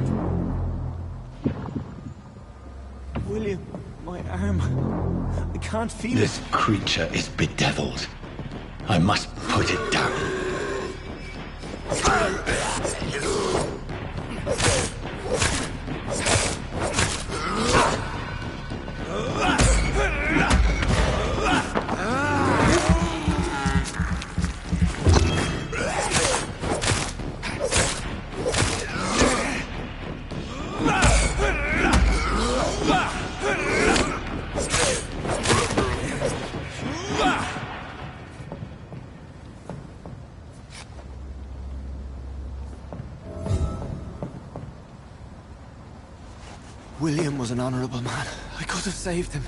Speaker 4: William, my arm. I can't feel it.
Speaker 3: This creature is bedeviled. I must put it down.
Speaker 11: William was an honorable man. I could have saved him.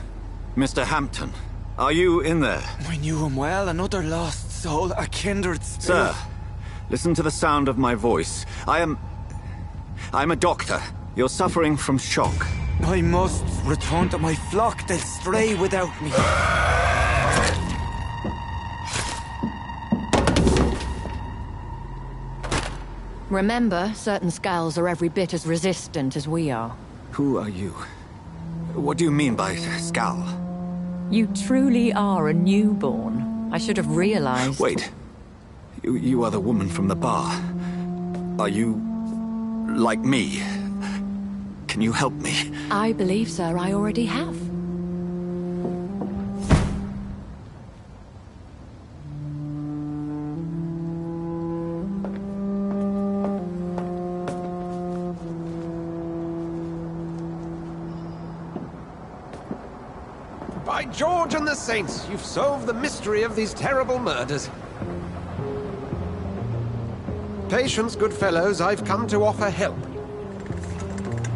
Speaker 13: Mr. Hampton, are you in there?
Speaker 11: I knew him well, another lost soul, a kindred spirit.
Speaker 13: Sir, listen to the sound of my voice. I'm a doctor. You're suffering from shock.
Speaker 11: I must return to my flock. They'll stray without me.
Speaker 14: Remember, certain skulls are every bit as resistant as we are.
Speaker 13: Who are you? What do you mean by skull?
Speaker 14: You truly are a newborn. I should have realized.
Speaker 13: Wait. You are the woman from the bar. Are you... like me? Can you help me?
Speaker 14: I believe, sir, I already have.
Speaker 6: By George and the Saints, you've solved the mystery of these terrible murders. Patience, good fellows, I've come to offer help.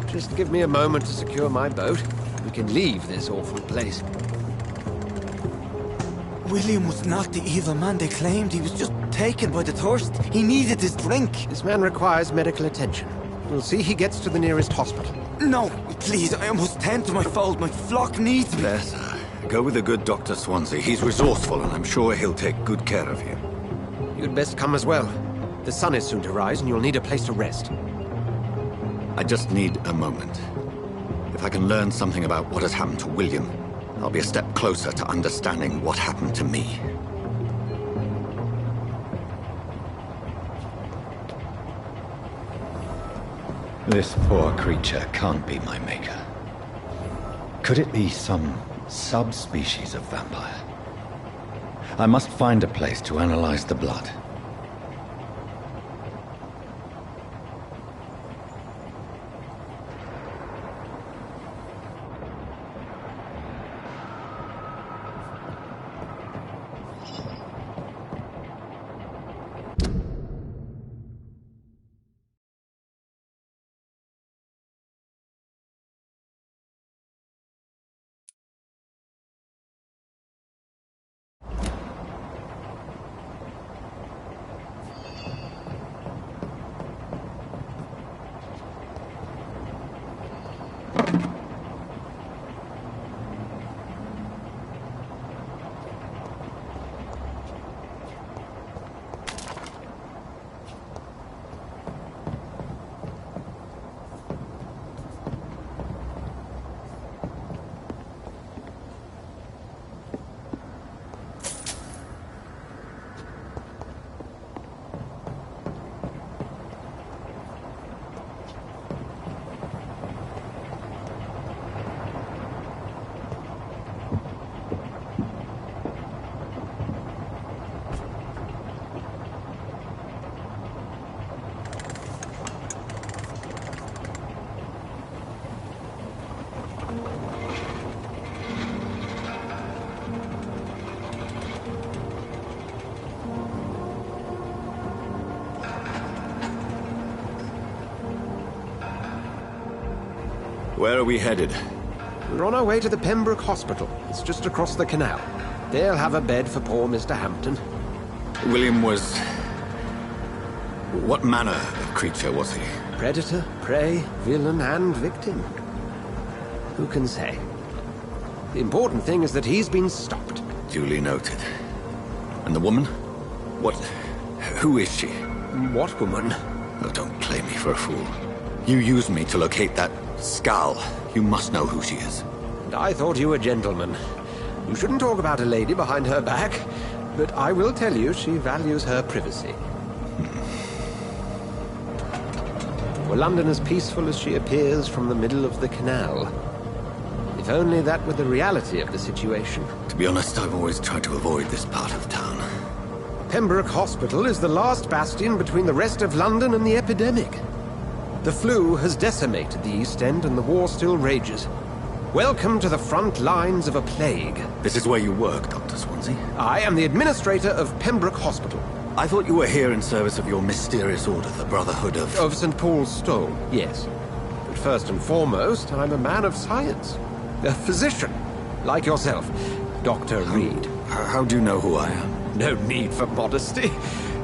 Speaker 6: Just give me a moment to secure my boat. We can leave this awful place.
Speaker 11: William was not the evil man they claimed. He was just taken by the thirst. He needed his drink.
Speaker 6: This man requires medical attention. We'll see he gets to the nearest hospital.
Speaker 11: No, please, I must tend to my fold. My flock needs me.
Speaker 13: There, sir. Go with the good Dr. Swansea. He's resourceful, and I'm sure he'll take good care of you.
Speaker 6: You'd best come as well. The sun is soon to rise, and you'll need a place to rest.
Speaker 13: I just need a moment. If I can learn something about what has happened to William, I'll be a step closer to understanding what happened to me.
Speaker 3: This poor creature can't be my maker. Could it be some subspecies of vampire? I must find a place to analyze the blood.
Speaker 13: Where are we headed?
Speaker 6: We're on our way to the Pembroke Hospital. It's just across the canal. They'll have a bed for poor Mr. Hampton.
Speaker 13: William was... What manner of creature was he?
Speaker 6: Predator, prey, villain, and victim. Who can say? The important thing is that he's been stopped.
Speaker 13: Duly noted. And the woman? What... who is she?
Speaker 6: What woman?
Speaker 13: Oh, don't play me for a fool. You used me to locate that skull. You must know who she is.
Speaker 6: And I thought you a gentleman. You shouldn't talk about a lady behind her back, but I will tell you she values her privacy. Were London as peaceful as she appears from the middle of the canal? If only that were the reality of the situation.
Speaker 13: To be honest, I've always tried to avoid this part of town.
Speaker 6: Pembroke Hospital is the last bastion between the rest of London and the epidemic. The flu has decimated the East End and the war still rages. Welcome to the front lines of a plague.
Speaker 13: This is where you work, Dr. Swansea?
Speaker 6: I am the administrator of Pembroke Hospital.
Speaker 13: I thought you were here in service of your mysterious order, the Brotherhood of...
Speaker 6: Of St. Paul's Stole, yes. But first and foremost, I'm a man of science. A physician, like yourself, Dr. Reed.
Speaker 13: How do you know who I am?
Speaker 6: No need for modesty.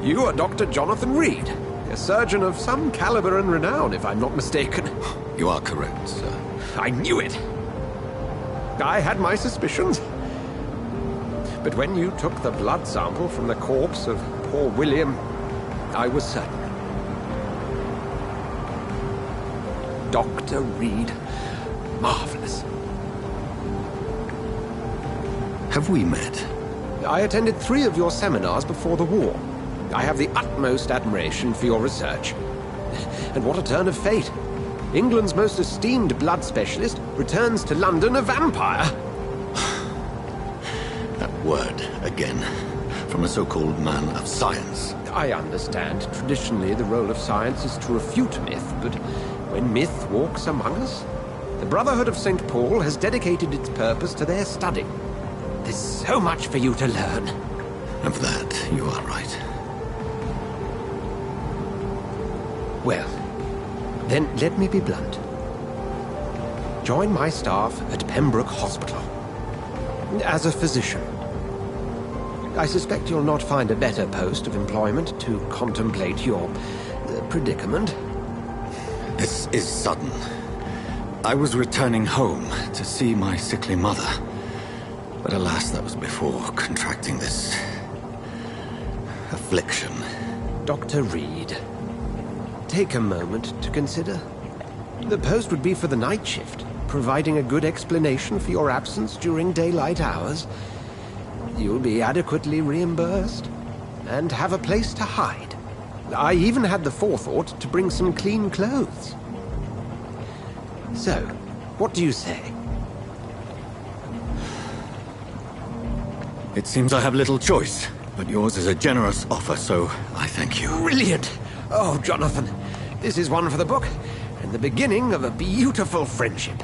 Speaker 6: You are Dr. Jonathan Reed, a surgeon of some caliber and renown, if I'm not mistaken.
Speaker 13: You are correct, sir.
Speaker 6: I knew it! I had my suspicions. But when you took the blood sample from the corpse of poor William, I was certain. Dr. Reed. Marvelous.
Speaker 13: Have we met?
Speaker 6: I attended 3 of your seminars before the war. I have the utmost admiration for your research. And what a turn of fate. England's most esteemed blood specialist returns to London a vampire.
Speaker 13: That word, again. From a so-called man of science.
Speaker 6: I understand. Traditionally, the role of science is to refute myth, but when myth walks among us, the Brotherhood of St. Paul has dedicated its purpose to their study. There's so much for you to learn.
Speaker 13: Of that, you are right.
Speaker 6: Well, then let me be blunt. Join my staff at Pembroke Hospital. As a physician. I suspect you'll not find a better post of employment to contemplate your predicament.
Speaker 13: This is sudden. I was returning home to see my sickly mother. But alas, that was before contracting this... affliction.
Speaker 6: Dr. Reed, take a moment to consider. The post would be for the night shift, providing a good explanation for your absence during daylight hours. You'll be adequately reimbursed, and have a place to hide. I even had the forethought to bring some clean clothes. So, what do you say?
Speaker 13: It seems I have little choice, but yours is a generous offer, so I thank you.
Speaker 6: Brilliant! Oh, Jonathan, this is one for the book, and the beginning of a beautiful friendship.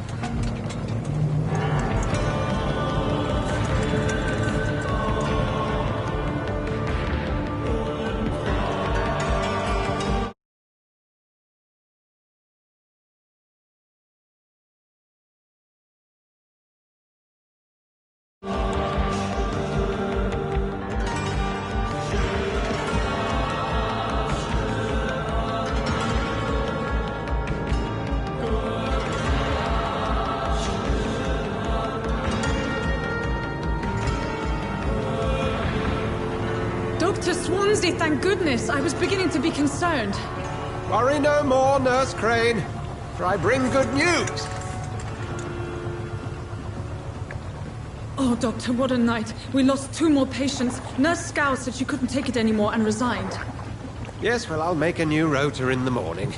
Speaker 15: Dr. Swansea, thank goodness. I was beginning to be concerned.
Speaker 6: Worry no more, Nurse Crane, for I bring good news.
Speaker 15: Oh, Doctor, what a night. We lost 2 more patients. Nurse Scow said she couldn't take it anymore and resigned.
Speaker 6: Yes, well, I'll make a new rota in the morning.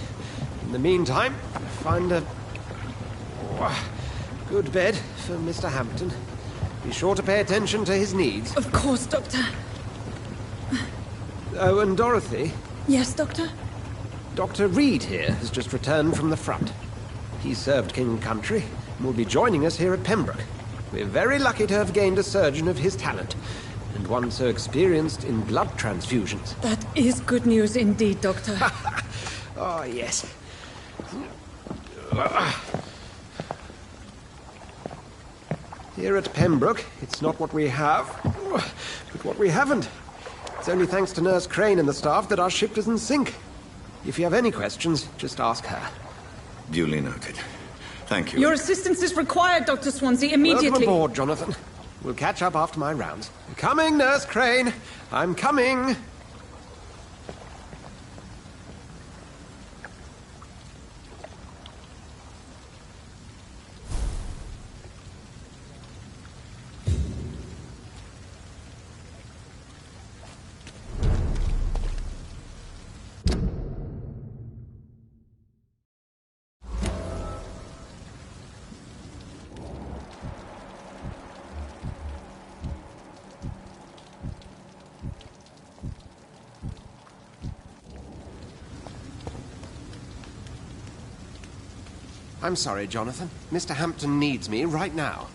Speaker 6: In the meantime, find a... good bed for Mr. Hampton. Be sure to pay attention to his needs.
Speaker 15: Of course, Doctor.
Speaker 6: Oh, and Dorothy?
Speaker 15: Yes, Doctor?
Speaker 6: Dr. Reed here has just returned from the front. He served King and Country and will be joining us here at Pembroke. We're very lucky to have gained a surgeon of his talent, and one so experienced in blood transfusions.
Speaker 15: That is good news indeed, Doctor.
Speaker 6: Oh, yes. Here at Pembroke, it's not what we have, but what we haven't. It's only thanks to Nurse Crane and the staff that our ship doesn't sink. If you have any questions, just ask her.
Speaker 13: Duly noted. Thank you.
Speaker 15: Your assistance is required, Dr. Swansea, immediately.
Speaker 6: Welcome aboard, Jonathan. We'll catch up after my rounds. Coming, Nurse Crane. I'm coming. I'm sorry, Jonathan. Mr. Hampton needs me right now.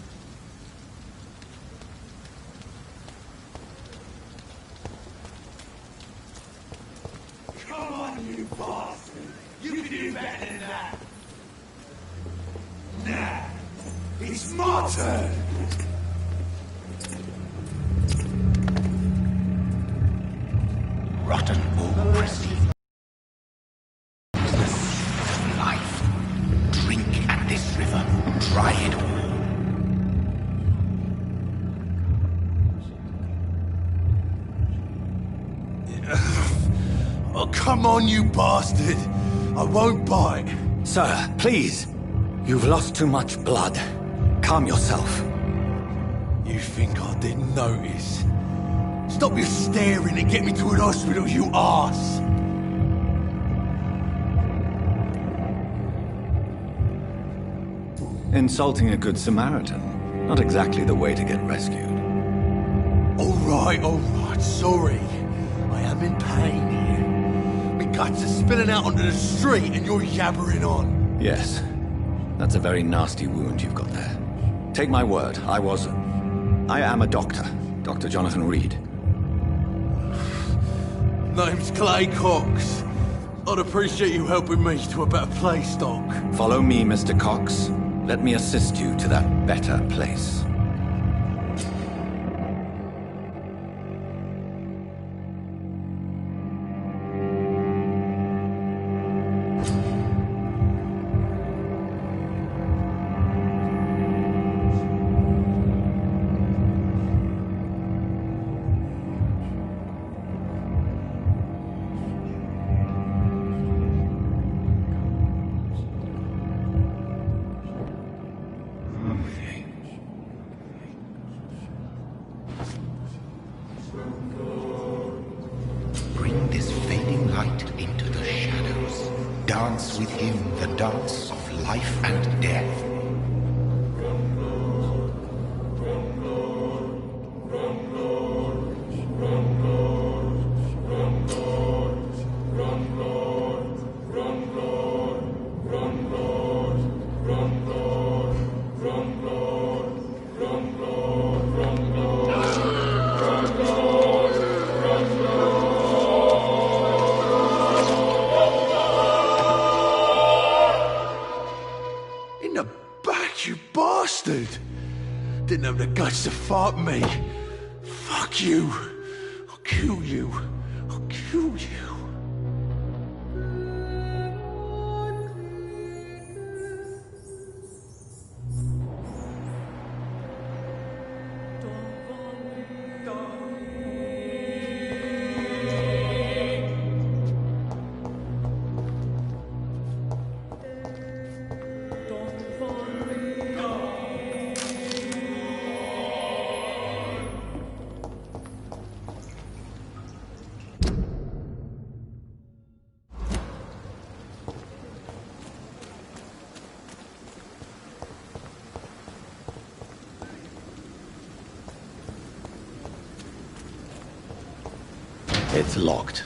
Speaker 4: Come on, you bastard! You can do better than that! Nah, it's my turn!
Speaker 2: Rotten old Presley. Life. Drink at this river. Try it all.
Speaker 4: Oh, come on, you bastard! I won't bite.
Speaker 3: Sir, please. You've lost too much blood. Calm yourself.
Speaker 4: You think I didn't notice? Stop your staring and get me to an hospital, you arse!
Speaker 3: Insulting a good Samaritan. Not exactly the way to get rescued.
Speaker 4: All right, sorry. I am in pain here. My guts are spilling out onto the street and you're yabbering on.
Speaker 3: Yes. That's a very nasty wound you've got there. Take my word, I am a doctor. Dr. Jonathan Reed.
Speaker 4: Name's Clay Cox. I'd appreciate you helping me to a better place, Doc.
Speaker 3: Follow me, Mr. Cox. Let me assist you to that better place.
Speaker 2: Bring this fading light into the shadows. Dance with him the dance of life and death.
Speaker 4: In the back, you bastard! Didn't have the guts to fuck me. Fuck you. I'll kill you. I'll kill you.
Speaker 3: It's locked.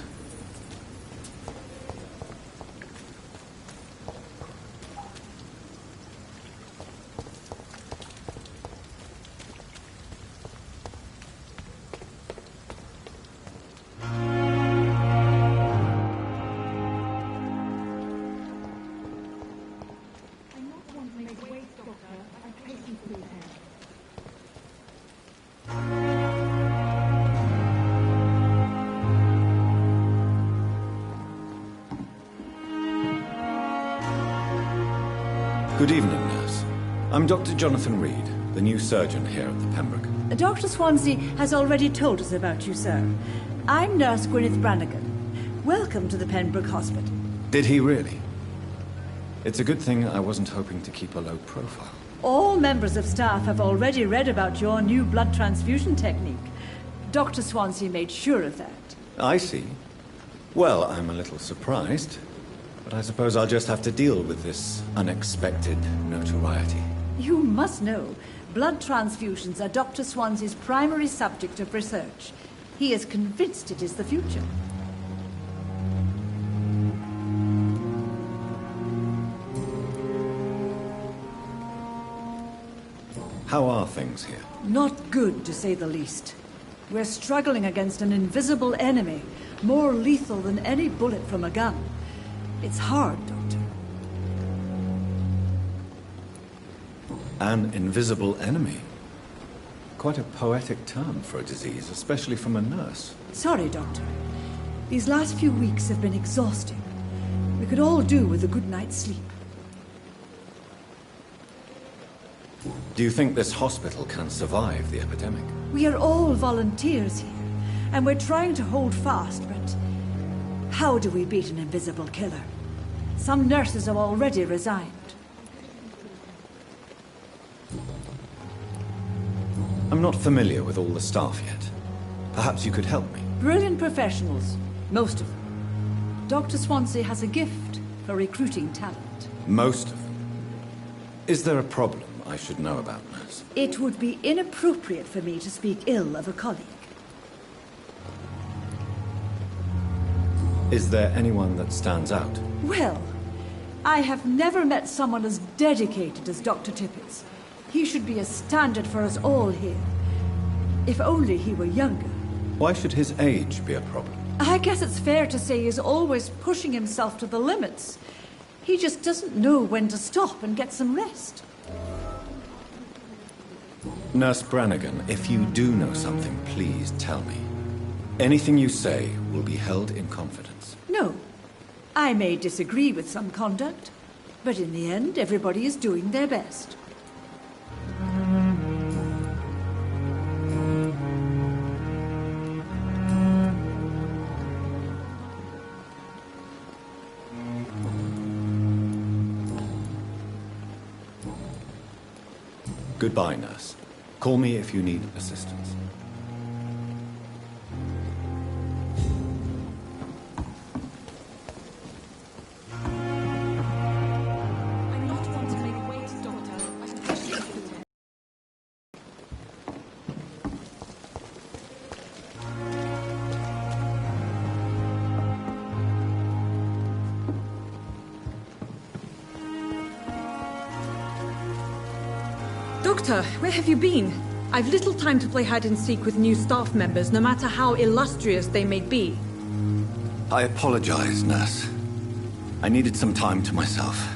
Speaker 3: Good evening, nurse. I'm Dr. Jonathan Reed, the new surgeon here at the Pembroke.
Speaker 16: Dr. Swansea has already told us about you, sir. I'm Nurse Gwyneth Brannigan. Welcome to the Pembroke Hospital.
Speaker 3: Did he really? It's a good thing I wasn't hoping to keep a low profile.
Speaker 16: All members of staff have already read about your new blood transfusion technique. Dr. Swansea made sure of that.
Speaker 3: I see. Well, I'm a little surprised, but I suppose I'll just have to deal with this unexpected notoriety.
Speaker 16: You must know, blood transfusions are Dr. Swansea's primary subject of research. He is convinced it is the future.
Speaker 3: How are things here?
Speaker 16: Not good, to say the least. We're struggling against an invisible enemy, more lethal than any bullet from a gun. It's hard, Doctor.
Speaker 3: An invisible enemy? Quite a poetic term for a disease, especially from a nurse.
Speaker 16: Sorry, Doctor. These last few weeks have been exhausting. We could all do with a good night's sleep.
Speaker 3: Do you think this hospital can survive the epidemic?
Speaker 16: We are all volunteers here, and we're trying to hold fast, but how do we beat an invisible killer? Some nurses have already resigned.
Speaker 3: I'm not familiar with all the staff yet. Perhaps you could help me.
Speaker 16: Brilliant professionals, most of them. Dr. Swansea has a gift for recruiting talent.
Speaker 3: Most of them? Is there a problem I should know about, nurse?
Speaker 16: It would be inappropriate for me to speak ill of a colleague.
Speaker 3: Is there anyone that stands out?
Speaker 16: Well, I have never met someone as dedicated as Dr. Tippett. He should be a standard for us all here. If only he were younger.
Speaker 3: Why should his age be a problem?
Speaker 16: I guess it's fair to say he's always pushing himself to the limits. He just doesn't know when to stop and get some rest.
Speaker 3: Nurse Brannigan, if you do know something, please tell me. Anything you say will be held in confidence.
Speaker 16: No. I may disagree with some conduct, but in the end, everybody is doing their best.
Speaker 3: Goodbye, nurse. Call me if you need assistance.
Speaker 15: I'm not one to make wait, Doctor. I appreciate it. Doctor, where have you been? I've little time to play hide-and-seek with new staff members, no matter how illustrious they may be.
Speaker 3: I apologize, nurse. I needed some time to myself.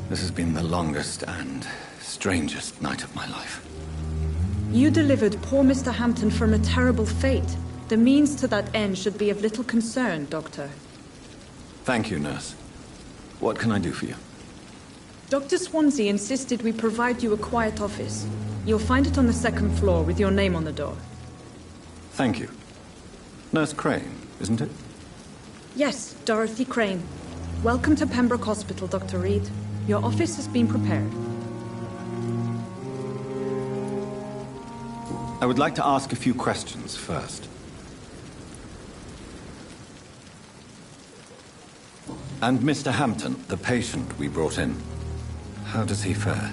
Speaker 3: This has been the longest and strangest night of my life.
Speaker 15: You delivered poor Mr. Hampton from a terrible fate. The means to that end should be of little concern, Doctor.
Speaker 3: Thank you, nurse. What can I do for you?
Speaker 15: Dr. Swansea insisted we provide you a quiet office. You'll find it on the second floor with your name on the door.
Speaker 3: Thank you. Nurse Crane, isn't it?
Speaker 15: Yes, Dorothy Crane. Welcome to Pembroke Hospital, Dr. Reed. Your office has been prepared.
Speaker 3: I would like to ask a few questions first. And Mr. Hampton, the patient we brought in, how does he fare?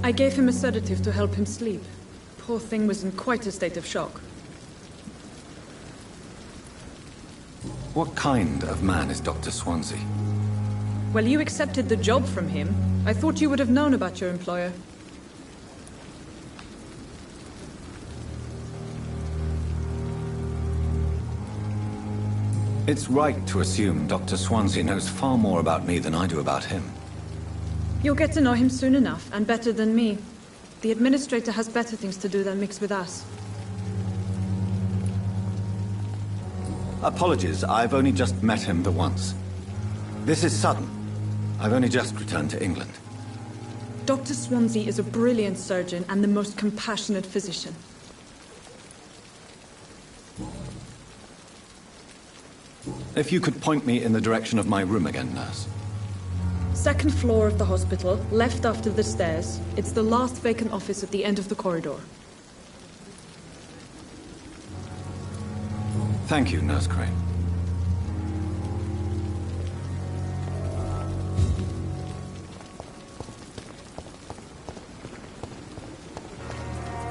Speaker 15: I gave him a sedative to help him sleep. Poor thing was in quite a state of shock.
Speaker 3: What kind of man is Dr. Swansea?
Speaker 15: Well, you accepted the job from him. I thought you would have known about your employer.
Speaker 3: It's right to assume Dr. Swansea knows far more about me than I do about him.
Speaker 15: You'll get to know him soon enough, and better than me. The administrator has better things to do than mix with us.
Speaker 3: Apologies, I've only just met him the once. This is sudden. I've only just returned to England.
Speaker 15: Dr. Swansea is a brilliant surgeon and the most compassionate physician.
Speaker 3: If you could point me in the direction of my room again, nurse.
Speaker 15: Second floor of the hospital, left after the stairs. It's the last vacant office at the end of the corridor.
Speaker 3: Thank you, Nurse Crane.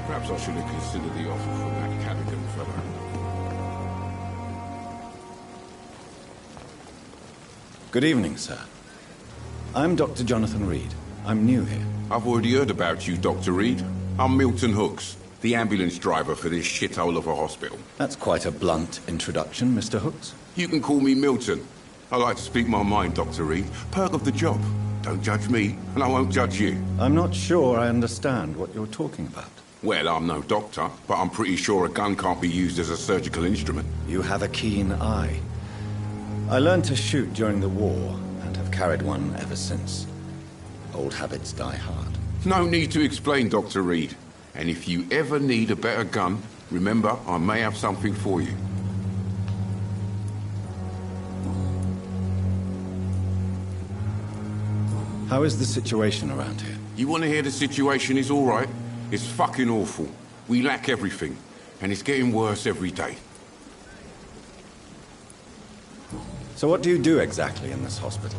Speaker 17: Perhaps I should have considered the offer from that Cadigan fellow.
Speaker 3: Good evening, sir. I'm Dr. Jonathan Reed. I'm new here.
Speaker 17: I've already heard about you, Dr. Reed. I'm Milton Hooks, the ambulance driver for this shithole of a hospital.
Speaker 3: That's quite a blunt introduction, Mr. Hooks.
Speaker 17: You can call me Milton. I like to speak my mind, Dr. Reed. Perk of the job. Don't judge me, and I won't judge you.
Speaker 3: I'm not sure I understand what you're talking about.
Speaker 17: Well, I'm no doctor, but I'm pretty sure a gun can't be used as a surgical instrument.
Speaker 3: You have a keen eye. I learned to shoot during the war, and have carried one ever since. Old habits die hard.
Speaker 17: No need to explain, Dr. Reed. And if you ever need a better gun, remember, I may have something for you.
Speaker 3: How is the situation around here?
Speaker 17: You want to hear the situation is all right? It's fucking awful. We lack everything, and it's getting worse every day.
Speaker 3: So what do you do exactly in this hospital?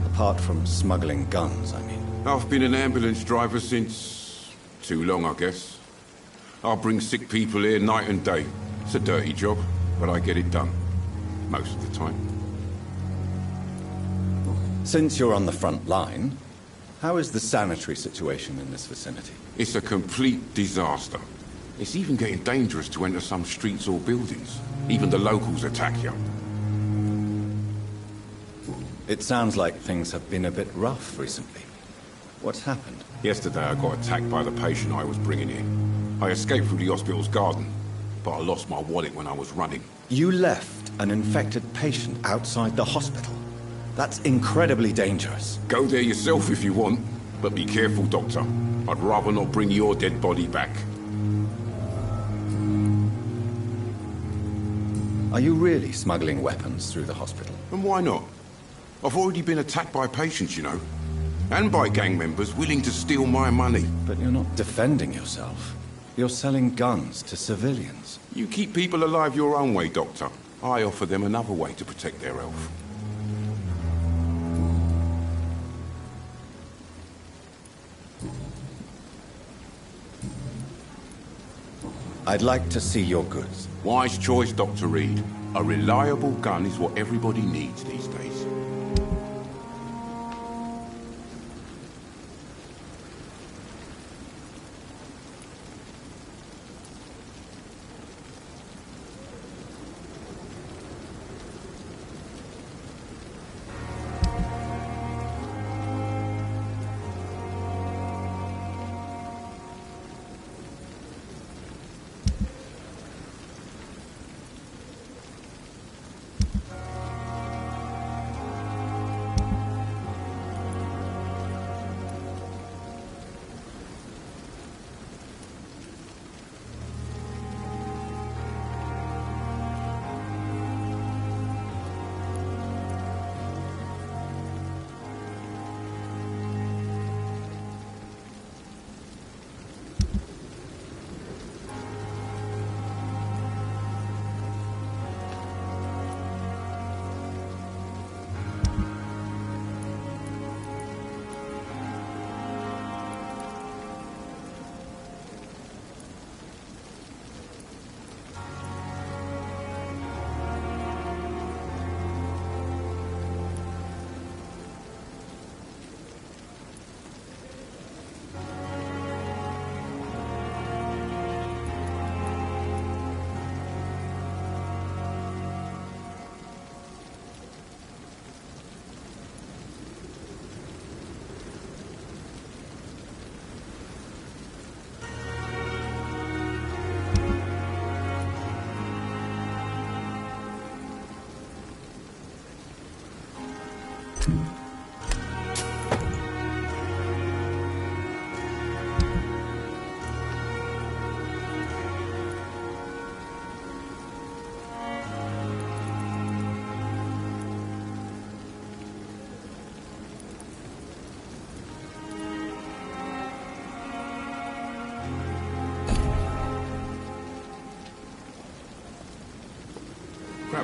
Speaker 3: Apart from smuggling guns, I mean.
Speaker 17: I've been an ambulance driver since... too long, I guess. I bring sick people here night and day. It's a dirty job, but I get it done. Most of the time.
Speaker 3: Since you're on the front line, how is the sanitary situation in this vicinity?
Speaker 17: It's a complete disaster. It's even getting dangerous to enter some streets or buildings. Even the locals attack you.
Speaker 3: It sounds like things have been a bit rough recently. What's happened?
Speaker 17: Yesterday I got attacked by the patient I was bringing in. I escaped through the hospital's garden, but I lost my wallet when I was running.
Speaker 3: You left an infected patient outside the hospital? That's incredibly dangerous.
Speaker 17: Go there yourself if you want, but be careful, Doctor. I'd rather not bring your dead body back.
Speaker 3: Are you really smuggling weapons through the hospital?
Speaker 17: And why not? I've already been attacked by patients, you know. And by gang members willing to steal my money.
Speaker 3: But you're not defending yourself. You're selling guns to civilians.
Speaker 17: You keep people alive your own way, Doctor. I offer them another way to protect their health.
Speaker 3: I'd like to see your goods.
Speaker 17: Wise choice, Dr. Reed. A reliable gun is what everybody needs these days.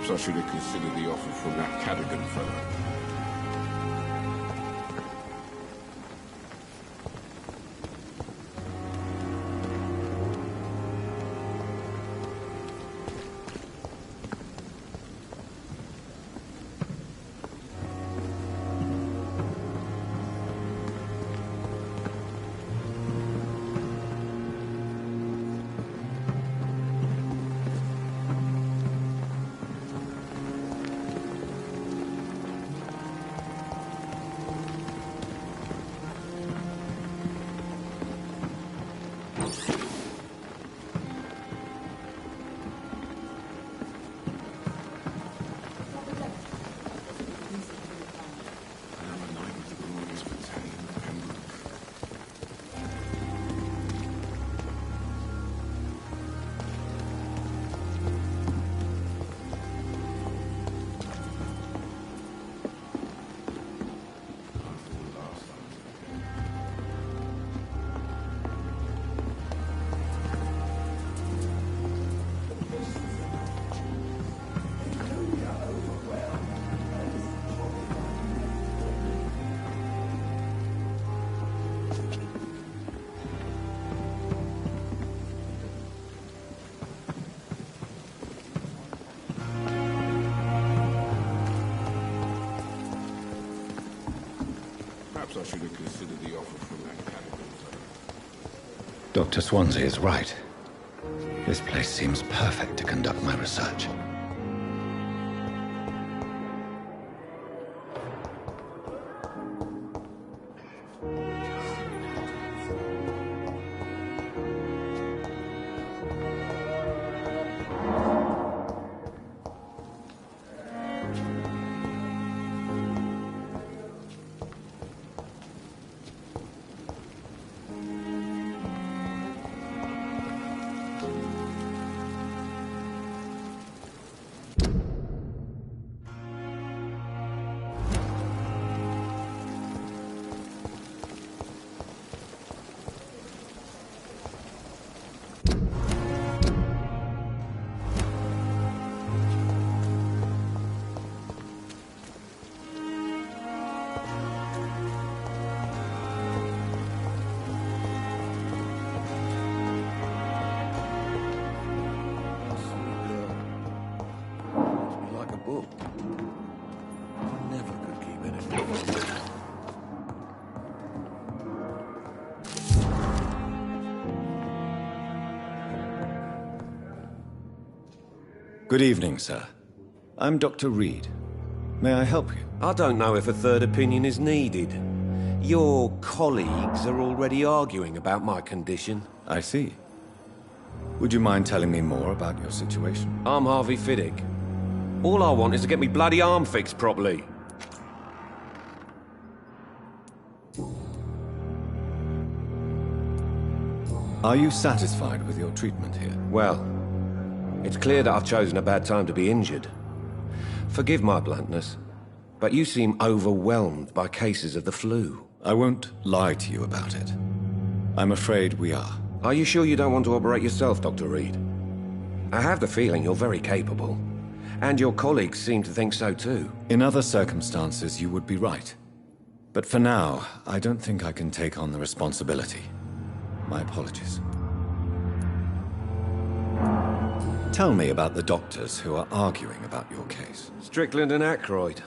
Speaker 17: Perhaps I should have considered the offer from that Cadogan fellow. I should have considered the offer from that Cadogan fellow.
Speaker 3: Dr. Swansea is right. This place seems perfect to conduct my research. Good evening, sir. I'm Dr. Reed. May I help you?
Speaker 6: I don't know if a third opinion is needed. Your colleagues are already arguing about my condition.
Speaker 3: I see. Would you mind telling me more about your situation?
Speaker 6: I'm Harvey Fiddick. All I want is to get me bloody arm fixed properly.
Speaker 3: Are you satisfied with your treatment here?
Speaker 6: Well, it's clear that I've chosen a bad time to be injured. Forgive my bluntness, but you seem overwhelmed by cases of the flu.
Speaker 3: I won't lie to you about it. I'm afraid we are.
Speaker 6: Are you sure you don't want to operate yourself, Dr. Reed? I have the feeling you're very capable, and your colleagues seem to think so too.
Speaker 3: In other circumstances, you would be right. But for now, I don't think I can take on the responsibility. My apologies. Tell me about the doctors who are arguing about your case.
Speaker 6: Strickland and Aykroyd.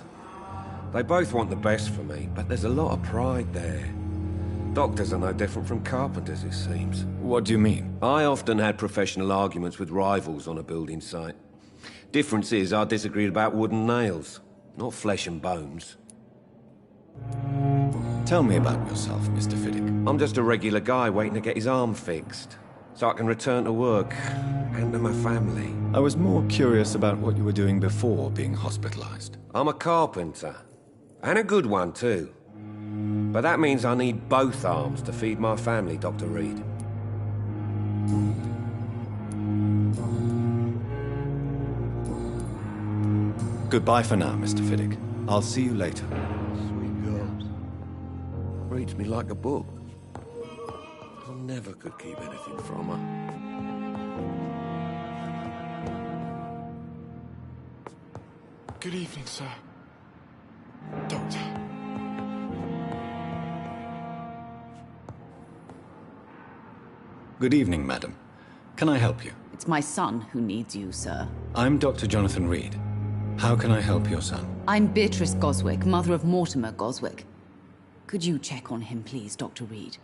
Speaker 6: They both want the best for me, but there's a lot of pride there. Doctors are no different from carpenters, it seems.
Speaker 3: What do you mean?
Speaker 6: I often had professional arguments with rivals on a building site. Difference is, I disagreed about wooden nails, not flesh and bones.
Speaker 3: Tell me about yourself, Mr. Fiddick.
Speaker 6: I'm just a regular guy waiting to get his arm fixed, so I can return to work and to my family.
Speaker 3: I was more curious about what you were doing before being hospitalized.
Speaker 6: I'm a carpenter, and a good one too. But that means I need both arms to feed my family, Dr. Reed.
Speaker 3: Goodbye for now, Mr. Fiddick. I'll see you later.
Speaker 6: Sweet girl. Reads me like a book. I never could keep anything from her.
Speaker 5: Good evening, sir. Doctor.
Speaker 3: Good evening, madam. Can I help you?
Speaker 18: It's my son who needs you, sir.
Speaker 3: I'm Dr. Jonathan Reed. How can I help your son?
Speaker 18: I'm Beatrice Goswick, mother of Mortimer Goswick. Could you check on him, please, Dr. Reed?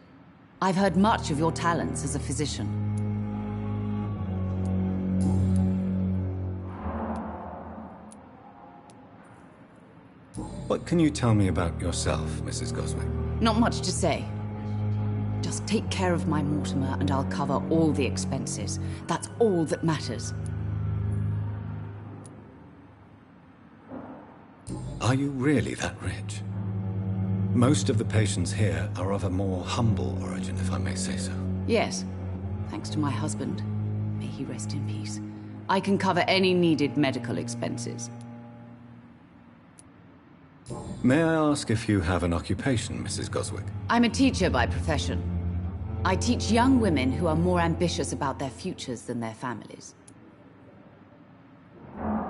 Speaker 18: I've heard much of your talents as a physician.
Speaker 3: What can you tell me about yourself, Mrs. Goswick?
Speaker 18: Not much to say. Just take care of my Mortimer and I'll cover all the expenses. That's all that matters.
Speaker 3: Are you really that rich? Most of the patients here are of a more humble origin, if I may say so.
Speaker 18: Yes, thanks to my husband. May he rest in peace. I can cover any needed medical expenses.
Speaker 3: May I ask if you have an occupation, Mrs. Goswick?
Speaker 18: I'm a teacher by profession. I teach young women who are more ambitious about their futures than their families.
Speaker 5: I'm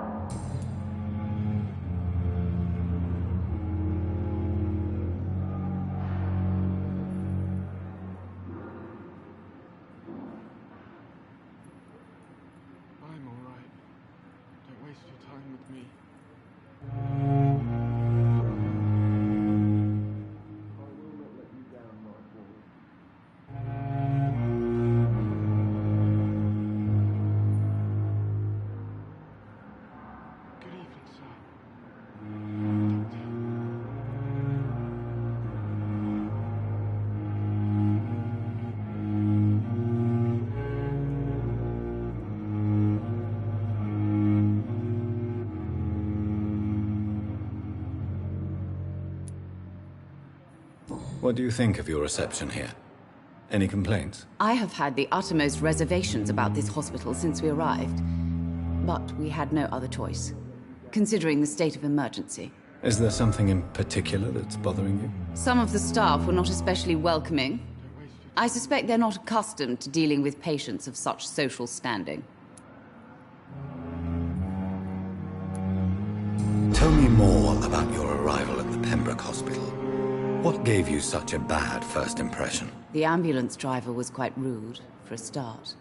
Speaker 5: alright. Don't waste your time with me.
Speaker 3: What do you think of your reception here? Any complaints?
Speaker 18: I have had the uttermost reservations about this hospital since we arrived. But we had no other choice, considering the state of emergency.
Speaker 3: Is there something in particular that's bothering you?
Speaker 18: Some of the staff were not especially welcoming. I suspect they're not accustomed to dealing with patients of such social standing.
Speaker 3: Tell me more about your arrival at the Pembroke Hospital. What gave you such a bad first impression?
Speaker 18: The ambulance driver was quite rude, for a start.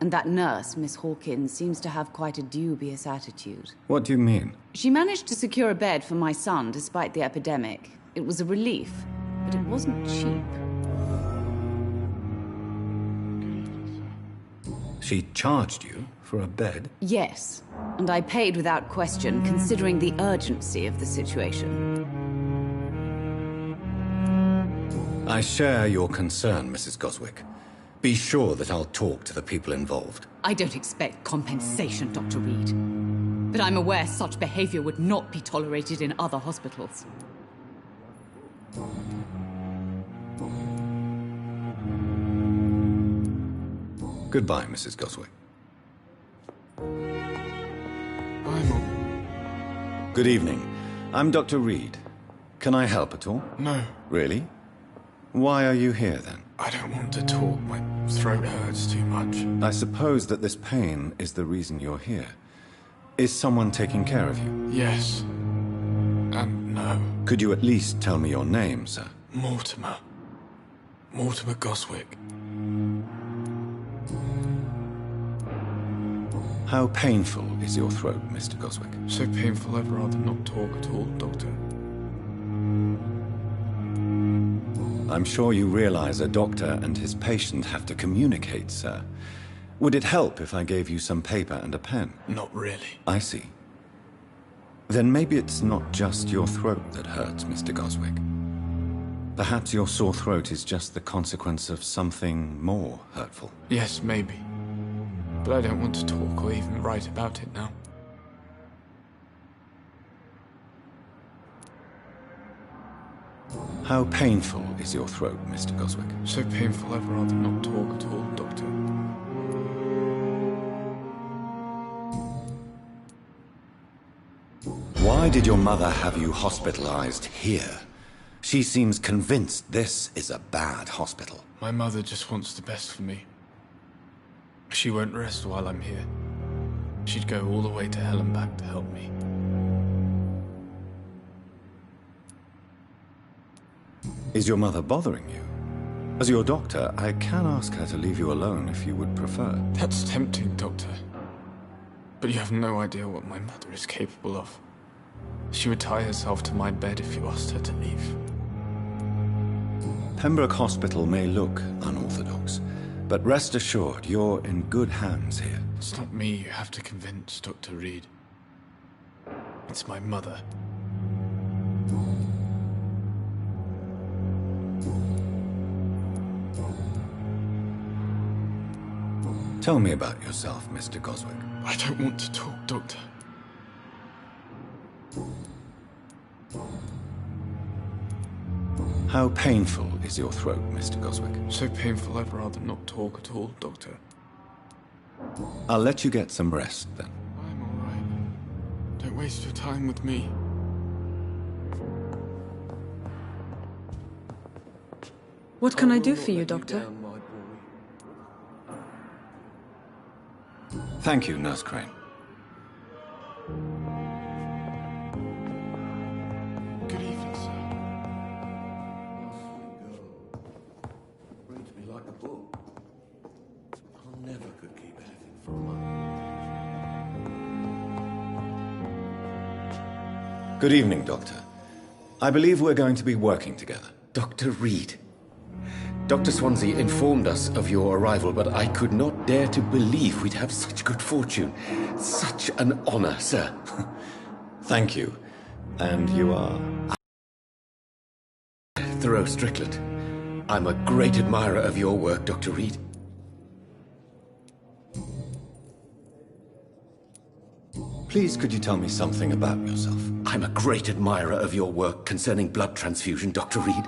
Speaker 18: And that nurse, Miss Hawkins, seems to have quite a dubious attitude.
Speaker 3: What do you mean?
Speaker 18: She managed to secure a bed for my son despite the epidemic. It was a relief, but it wasn't cheap.
Speaker 3: She charged you for a bed?
Speaker 18: Yes, and I paid without question, considering the urgency of the situation.
Speaker 3: I share your concern, Mrs. Goswick. Be sure that I'll talk to the people involved.
Speaker 18: I don't expect compensation, Dr. Reed. But I'm aware such behavior would not be tolerated in other hospitals.
Speaker 3: Goodbye, Mrs. Goswick. Good evening. I'm Dr. Reed. Can I help at all?
Speaker 5: No.
Speaker 3: Really? Why are you here, then?
Speaker 5: I don't want to talk. My throat hurts too much.
Speaker 3: I suppose that this pain is the reason you're here. Is someone taking care of you?
Speaker 5: Yes. And no.
Speaker 3: Could you at least tell me your name, sir?
Speaker 5: Mortimer. Mortimer Goswick.
Speaker 3: How painful is your throat, Mr. Goswick?
Speaker 5: So painful I'd rather not talk at all, Doctor.
Speaker 3: I'm sure you realize a doctor and his patient have to communicate, sir. Would it help if I gave you some paper and a pen?
Speaker 5: Not really.
Speaker 3: I see. Then maybe it's not just your throat that hurts, Mr. Goswick. Perhaps your sore throat is just the consequence of something more hurtful.
Speaker 5: Yes, maybe. But I don't want to talk or even write about it now.
Speaker 3: How painful is your throat, Mr. Goswick?
Speaker 5: So painful I'd rather not talk at all, Doctor.
Speaker 3: Why did your mother have you hospitalized here? She seems convinced this is a bad hospital.
Speaker 5: My mother just wants the best for me. She won't rest while I'm here. She'd go all the way to hell and back to help me.
Speaker 3: Is your mother bothering you? As your doctor, I can ask her to leave you alone if you would prefer.
Speaker 5: That's tempting, Doctor. But you have no idea what my mother is capable of. She would tie herself to my bed if you asked her to leave.
Speaker 3: Pembroke Hospital may look unorthodox, but rest assured, you're in good hands here.
Speaker 5: It's not me you have to convince, Dr. Reed. It's my mother.
Speaker 3: Tell me about yourself, Mr. Goswick.
Speaker 5: I don't want to talk, Doctor.
Speaker 3: How painful is your throat, Mr. Goswick?
Speaker 5: So painful I'd rather not talk at all, Doctor.
Speaker 3: I'll let you get some rest, then.
Speaker 5: I'm all right. Don't waste your time with me.
Speaker 15: What can I do for you, Doctor?
Speaker 3: Thank you, Nurse Crane.
Speaker 5: Good evening, sir.
Speaker 4: Reads me like a book. I never could keep anything from her.
Speaker 3: Good evening, Doctor. I believe we're going to be working together.
Speaker 1: Dr. Reed. Dr. Swansea informed us of your arrival, but I could not dare to believe we'd have such good fortune. Such an honor, sir.
Speaker 3: Thank you. And you are?
Speaker 1: Thoreau Strickland. I'm a great admirer of your work, Dr. Reed.
Speaker 3: Please, could you tell me something about yourself?
Speaker 1: I'm a great admirer of your work concerning blood transfusion, Dr. Reed.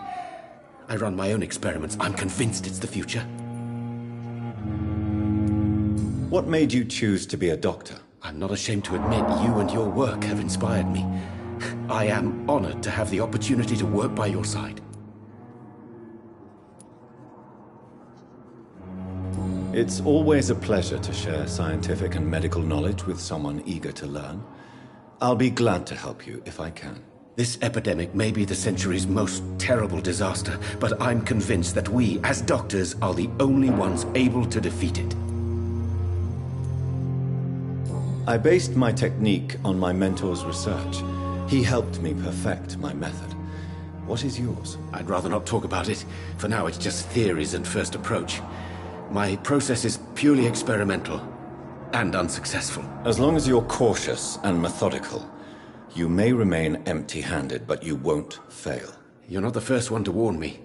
Speaker 1: I run my own experiments. I'm convinced it's the future.
Speaker 3: What made you choose to be a doctor?
Speaker 1: I'm not ashamed to admit you and your work have inspired me. I am honored to have the opportunity to work by your side.
Speaker 3: It's always a pleasure to share scientific and medical knowledge with someone eager to learn. I'll be glad to help you if I can.
Speaker 1: This epidemic may be the century's most terrible disaster, but I'm convinced that we, as doctors, are the only ones able to defeat it.
Speaker 3: I based my technique on my mentor's research. He helped me perfect my method. What is yours?
Speaker 1: I'd rather not talk about it. For now, it's just theories and first approach. My process is purely experimental and unsuccessful.
Speaker 3: As long as you're cautious and methodical, you may remain empty-handed, but you won't fail.
Speaker 1: You're not the first one to warn me,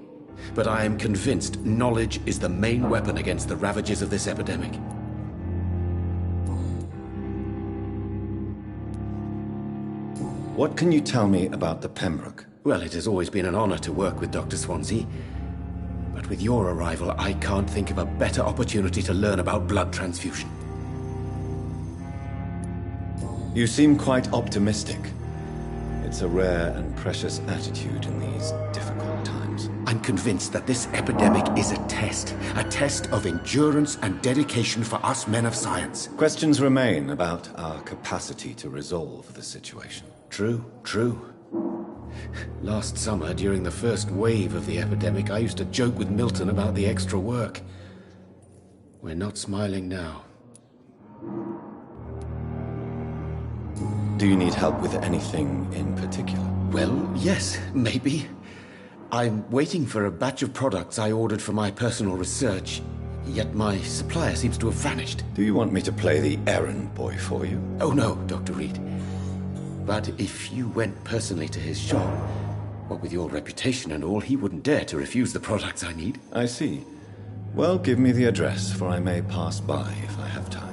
Speaker 1: but I am convinced knowledge is the main weapon against the ravages of this epidemic.
Speaker 3: What can you tell me about the Pembroke?
Speaker 1: Well, it has always been an honor to work with Dr. Swansea. But with your arrival, I can't think of a better opportunity to learn about blood transfusion.
Speaker 3: You seem quite optimistic. It's a rare and precious attitude in these difficult times.
Speaker 1: I'm convinced that this epidemic is a test of endurance and dedication for us men of science.
Speaker 3: Questions remain about our capacity to resolve the situation.
Speaker 1: True. Last summer, during the first wave of the epidemic, I used to joke with Milton about the extra work. We're not smiling now.
Speaker 3: Do you need help with anything in particular?
Speaker 1: Well, yes, maybe. I'm waiting for a batch of products I ordered for my personal research, yet my supplier seems to have vanished.
Speaker 3: Do you want me to play the errand boy for you?
Speaker 1: Oh no, Dr. Reed. But if you went personally to his shop, what with your reputation and all, he wouldn't dare to refuse the products I need.
Speaker 3: I see. Well, give me the address, for I may pass by if I have time.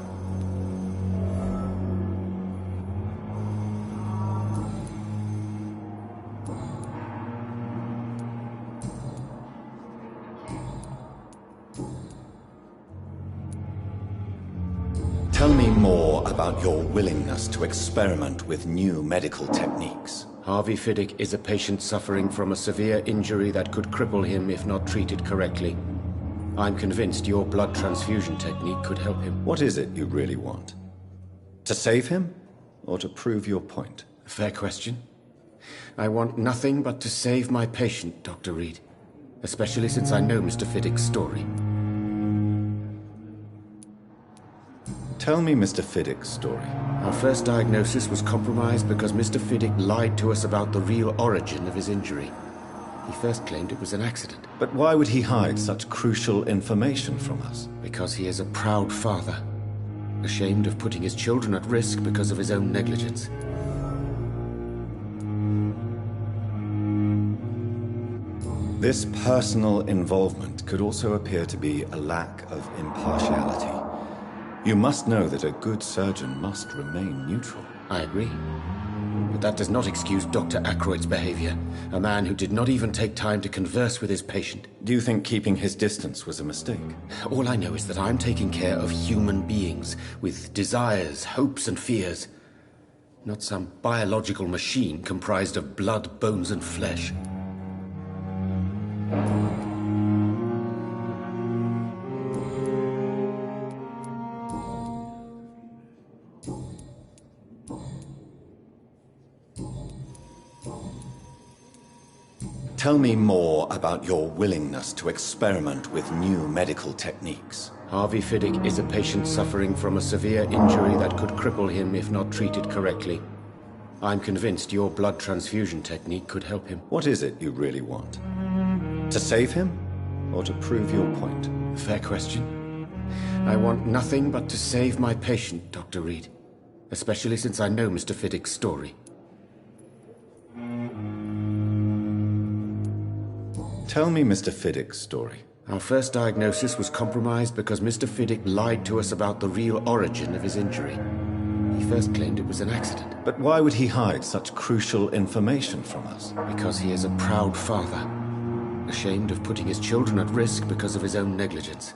Speaker 3: Tell me more about your willingness to experiment with new medical techniques.
Speaker 1: Harvey Fiddick is a patient suffering from a severe injury that could cripple him if not treated correctly. I'm convinced your blood transfusion technique could help him.
Speaker 3: What is it you really want? To save him, or to prove your point?
Speaker 1: Fair question. I want nothing but to save my patient, Dr. Reed. especially since I know Mr. Fiddick's story.
Speaker 3: Tell me Mr. Fiddick's story.
Speaker 1: Our first diagnosis was compromised because Mr. Fiddick lied to us about the real origin of his injury. He first claimed it was an accident.
Speaker 3: But why would he hide such crucial information from us?
Speaker 1: Because he is a proud father, ashamed of putting his children at risk because of his own negligence.
Speaker 3: This personal involvement could also appear to be a lack of impartiality. You must know that a good surgeon must remain neutral.
Speaker 1: I agree. But that does not excuse Dr. Aykroyd's behavior, a man who did not even take time to converse with his patient.
Speaker 3: Do you think keeping his distance was a mistake?
Speaker 1: All I know is that I'm taking care of human beings with desires, hopes, and fears. Not some biological machine comprised of blood, bones, and flesh.
Speaker 3: Tell me more about your willingness to experiment with new medical techniques.
Speaker 1: Harvey Fiddick is a patient suffering from a severe injury that could cripple him if not treated correctly. I'm convinced your blood transfusion technique could help him.
Speaker 3: What is it you really want? To save him, or to prove your point?
Speaker 1: Fair question. I want nothing but to save my patient, Dr. Reed. Especially since I know Mr. Fiddick's story.
Speaker 3: Tell me Mr. Fiddick's story.
Speaker 1: Our first diagnosis was compromised because Mr. Fiddick lied to us about the real origin of his injury. He first claimed it was an accident.
Speaker 3: But why would he hide such crucial information from us?
Speaker 1: Because he is a proud father, ashamed of putting his children at risk because of his own negligence.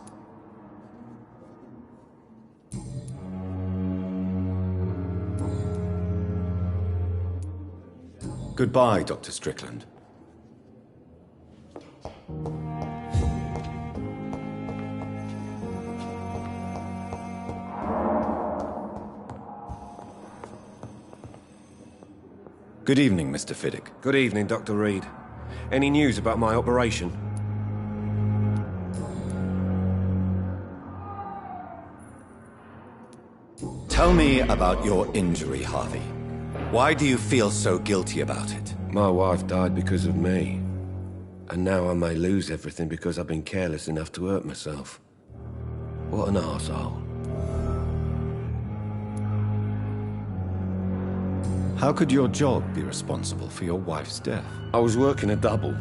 Speaker 3: Goodbye, Dr. Strickland. Good evening, Mr. Fiddick.
Speaker 19: Good evening, Dr. Reed. Any news about my operation?
Speaker 3: Tell me about your injury, Harvey. Why do you feel so guilty about it?
Speaker 19: My wife died because of me. And now I may lose everything because I've been careless enough to hurt myself. What an arsehole.
Speaker 3: How could your job be responsible for your wife's death?
Speaker 19: I was working a double.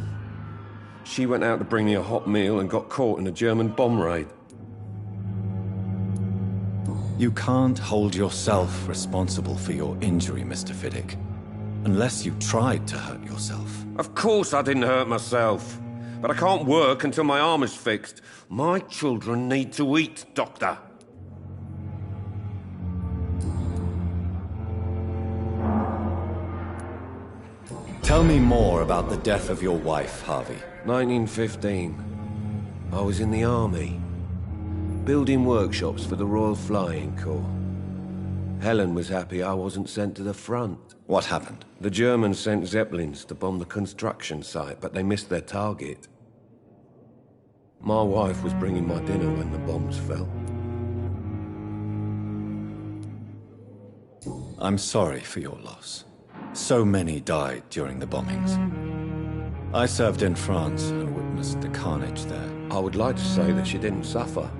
Speaker 19: She went out to bring me a hot meal and got caught in a German bomb raid.
Speaker 3: You can't hold yourself responsible for your injury, Mr. Fiddick. Unless you tried to hurt yourself.
Speaker 19: Of course I didn't hurt myself. But I can't work until my arm is fixed. My children need to eat, Doctor.
Speaker 3: Tell me more about the death of your wife, Harvey.
Speaker 19: 1915. I was in the army, building workshops for the Royal Flying Corps. Helen was happy I wasn't sent to the front.
Speaker 3: What happened?
Speaker 19: The Germans sent Zeppelins to bomb the construction site, but they missed their target. My wife was bringing my dinner when the bombs fell.
Speaker 3: I'm sorry for your loss. So many died during the bombings. I served in France and witnessed the carnage there.
Speaker 19: I would like to say that she didn't suffer.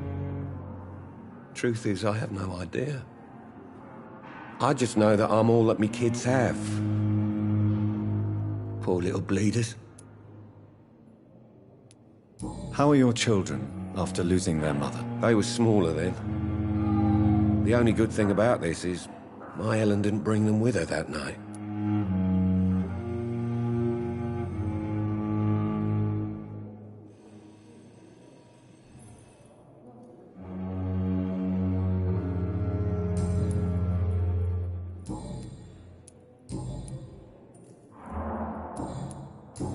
Speaker 19: Truth is, I have no idea. I just know that I'm all that me kids have. Poor little bleeders.
Speaker 3: How are your children after losing their mother?
Speaker 19: They were smaller then. The only good thing about this is my Helen didn't bring them with her that night.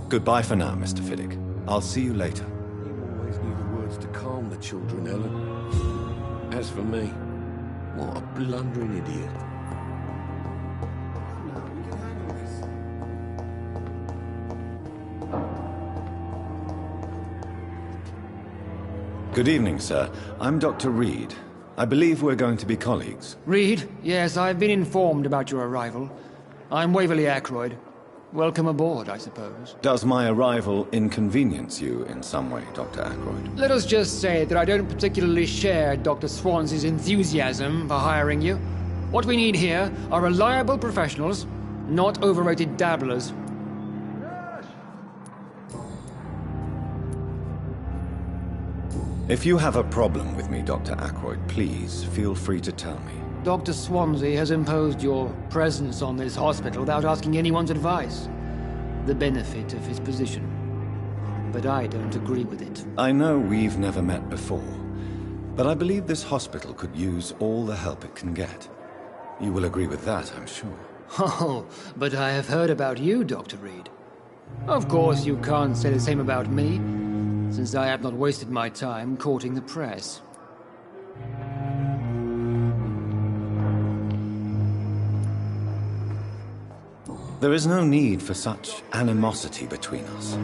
Speaker 3: Goodbye for now, Mr. Fiddick. I'll see you later.
Speaker 19: You always knew the words to calm the children, Helen. As for me, what a blundering idiot.
Speaker 3: Good evening, sir. I'm Dr. Reed. I believe we're going to be colleagues.
Speaker 20: Reed? Yes, I've been informed about your arrival. I'm Waverly Ackroyd. Welcome aboard, I suppose.
Speaker 3: Does my arrival inconvenience you in some way, Dr. Ackroyd?
Speaker 20: Let us just say that I don't particularly share Dr. Swansea's enthusiasm for hiring you. What we need here are reliable professionals, not overrated dabblers.
Speaker 3: If you have a problem with me, Dr. Ackroyd, please feel free to tell me.
Speaker 20: Dr. Swansea has imposed your presence on this hospital without asking anyone's advice. The benefit of his position. But I don't agree with it.
Speaker 3: I know we've never met before, but I believe this hospital could use all the help it can get. You will agree with that, I'm sure.
Speaker 20: Oh, but I have heard about you, Dr. Reed. Of course, you can't say the same about me, since I have not wasted my time courting the press.
Speaker 3: There is no need for such animosity between us.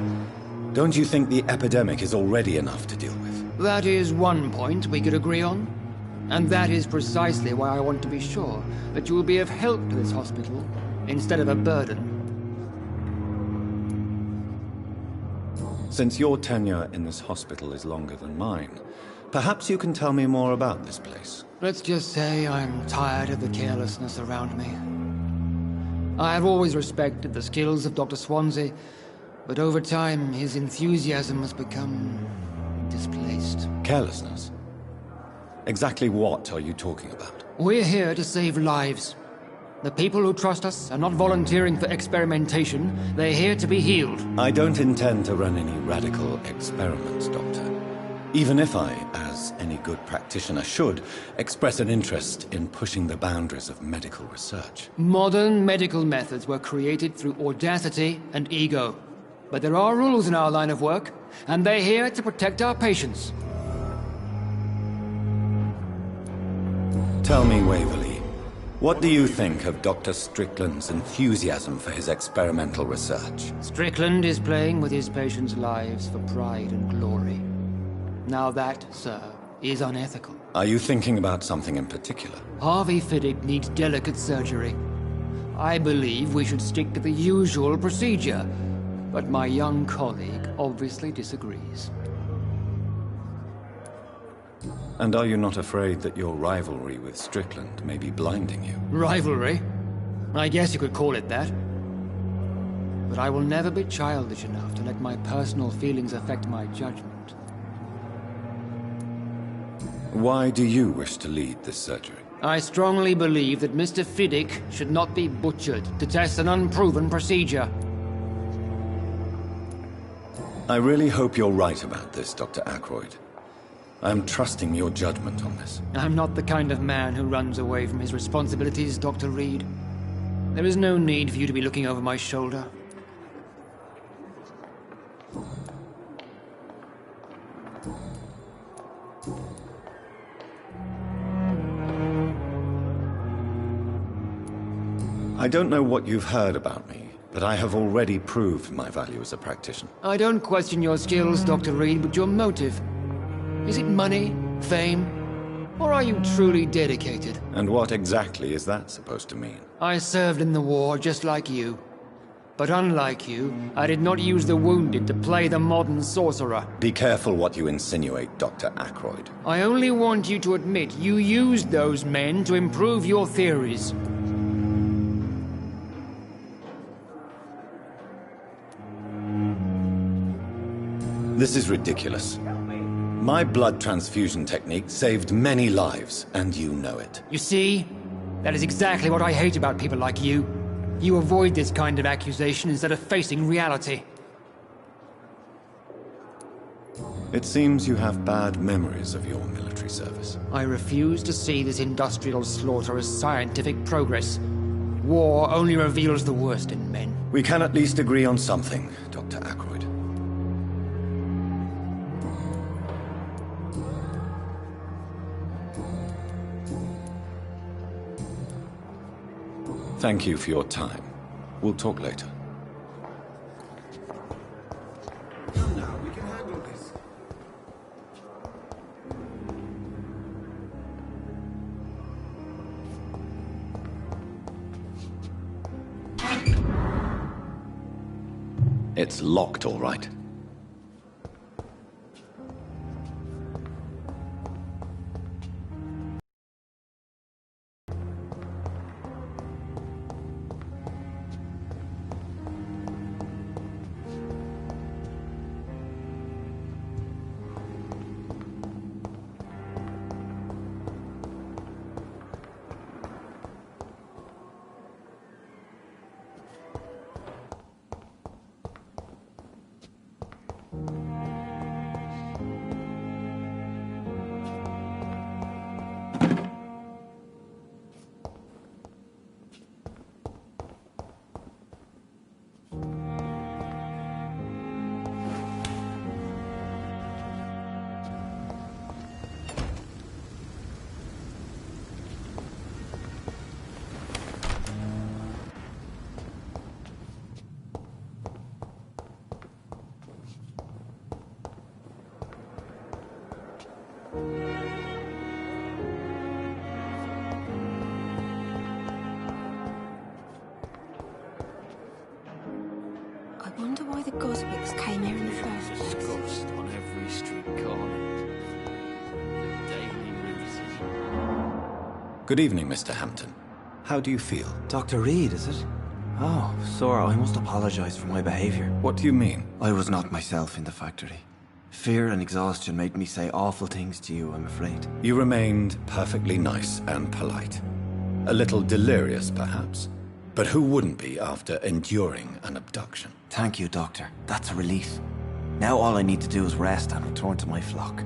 Speaker 3: Don't you think the epidemic is already enough to deal with?
Speaker 20: That is one point we could agree on. And that is precisely why I want to be sure that you will be of help to this hospital, instead of a burden.
Speaker 3: Since your tenure in this hospital is longer than mine, perhaps you can tell me more about this place.
Speaker 20: Let's just say I'm tired of the carelessness around me. I have always respected the skills of Dr. Swansea, but over time his enthusiasm has become displaced.
Speaker 3: Carelessness? Exactly what are you talking about?
Speaker 20: We're here to save lives. The people who trust us are not volunteering for experimentation. They're here to be healed.
Speaker 3: I don't intend to run any radical experiments, Doctor. Even if I, as any good practitioner should, express an interest in pushing the boundaries of medical research.
Speaker 20: Modern medical methods were created through audacity and ego. But there are rules in our line of work, and they're here to protect our patients.
Speaker 3: Tell me, Waverly, what do you think of Dr. Strickland's enthusiasm for his experimental research?
Speaker 20: Strickland is playing with his patients' lives for pride and glory. Now that, sir, is unethical.
Speaker 3: Are you thinking about something in particular?
Speaker 20: Harvey Fiddick needs delicate surgery. I believe we should stick to the usual procedure, but my young colleague obviously disagrees.
Speaker 3: And are you not afraid that your rivalry with Strickland may be blinding you?
Speaker 20: Rivalry? I guess you could call it that. But I will never be childish enough to let my personal feelings affect my judgment.
Speaker 3: Why do you wish to lead this surgery?
Speaker 20: I strongly believe that Mr. Fiddick should not be butchered to test an unproven procedure.
Speaker 3: I really hope you're right about this, Dr. Ackroyd. I'm trusting your judgment on this.
Speaker 20: I'm not the kind of man who runs away from his responsibilities, Dr. Reed. There is no need for you to be looking over my shoulder.
Speaker 3: I don't know what you've heard about me, but I have already proved my value as a practitioner.
Speaker 20: I don't question your skills, Dr. Reed, but your motive. Is it money, fame, or are you truly dedicated?
Speaker 3: And what exactly is that supposed to mean?
Speaker 20: I served in the war just like you. But unlike you, I did not use the wounded to play the modern sorcerer.
Speaker 3: Be careful what you insinuate, Dr. Ackroyd.
Speaker 20: I only want you to admit you used those men to improve your theories.
Speaker 3: This is ridiculous. My blood transfusion technique saved many lives, and you know it.
Speaker 20: You see? That is exactly what I hate about people like you. You avoid this kind of accusation instead of facing reality.
Speaker 3: It seems you have bad memories of your military service.
Speaker 20: I refuse to see this industrial slaughter as scientific progress. War only reveals the worst in men.
Speaker 3: We can at least agree on something, Dr. Ackroyd. Thank you for your time. We'll talk later.
Speaker 8: Come now, we can handle this.
Speaker 13: It's locked, all right.
Speaker 21: I wonder why the Goswicks came here in the first place.
Speaker 22: Discussed on every street corner. The daily releases.
Speaker 3: Good evening, Mr. Hampton. How do you feel?
Speaker 11: Dr. Reed, is it? Oh, sir, I must apologize for my behavior.
Speaker 3: What do you mean?
Speaker 11: I was not myself in the factory. Fear and exhaustion made me say awful things to you, I'm afraid.
Speaker 3: You remained perfectly nice and polite. A little delirious, perhaps. But who wouldn't be after enduring an abduction?
Speaker 11: Thank you, Doctor. That's a relief. Now all I need to do is rest and return to my flock.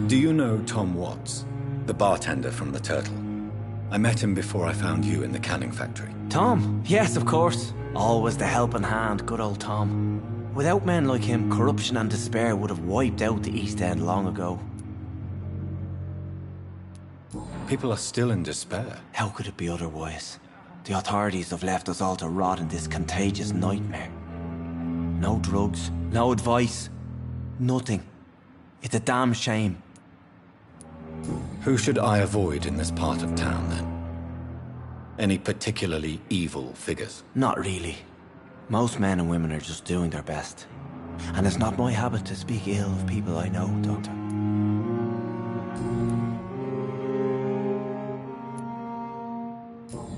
Speaker 3: Do you know Tom Watts, the bartender from the Turtle? I met him before I found you in the canning factory.
Speaker 11: Tom? Yes, of course. Always the helping hand, good old Tom. Without men like him, corruption and despair would have wiped out the East End long ago.
Speaker 3: People are still in despair.
Speaker 11: How could it be otherwise? The authorities have left us all to rot in this contagious nightmare. No drugs, no advice, nothing. It's a damn shame.
Speaker 3: Who should I avoid in this part of town, then? Any particularly evil figures?
Speaker 11: Not really. Most men and women are just doing their best. And it's not my habit to speak ill of people I know, Doctor.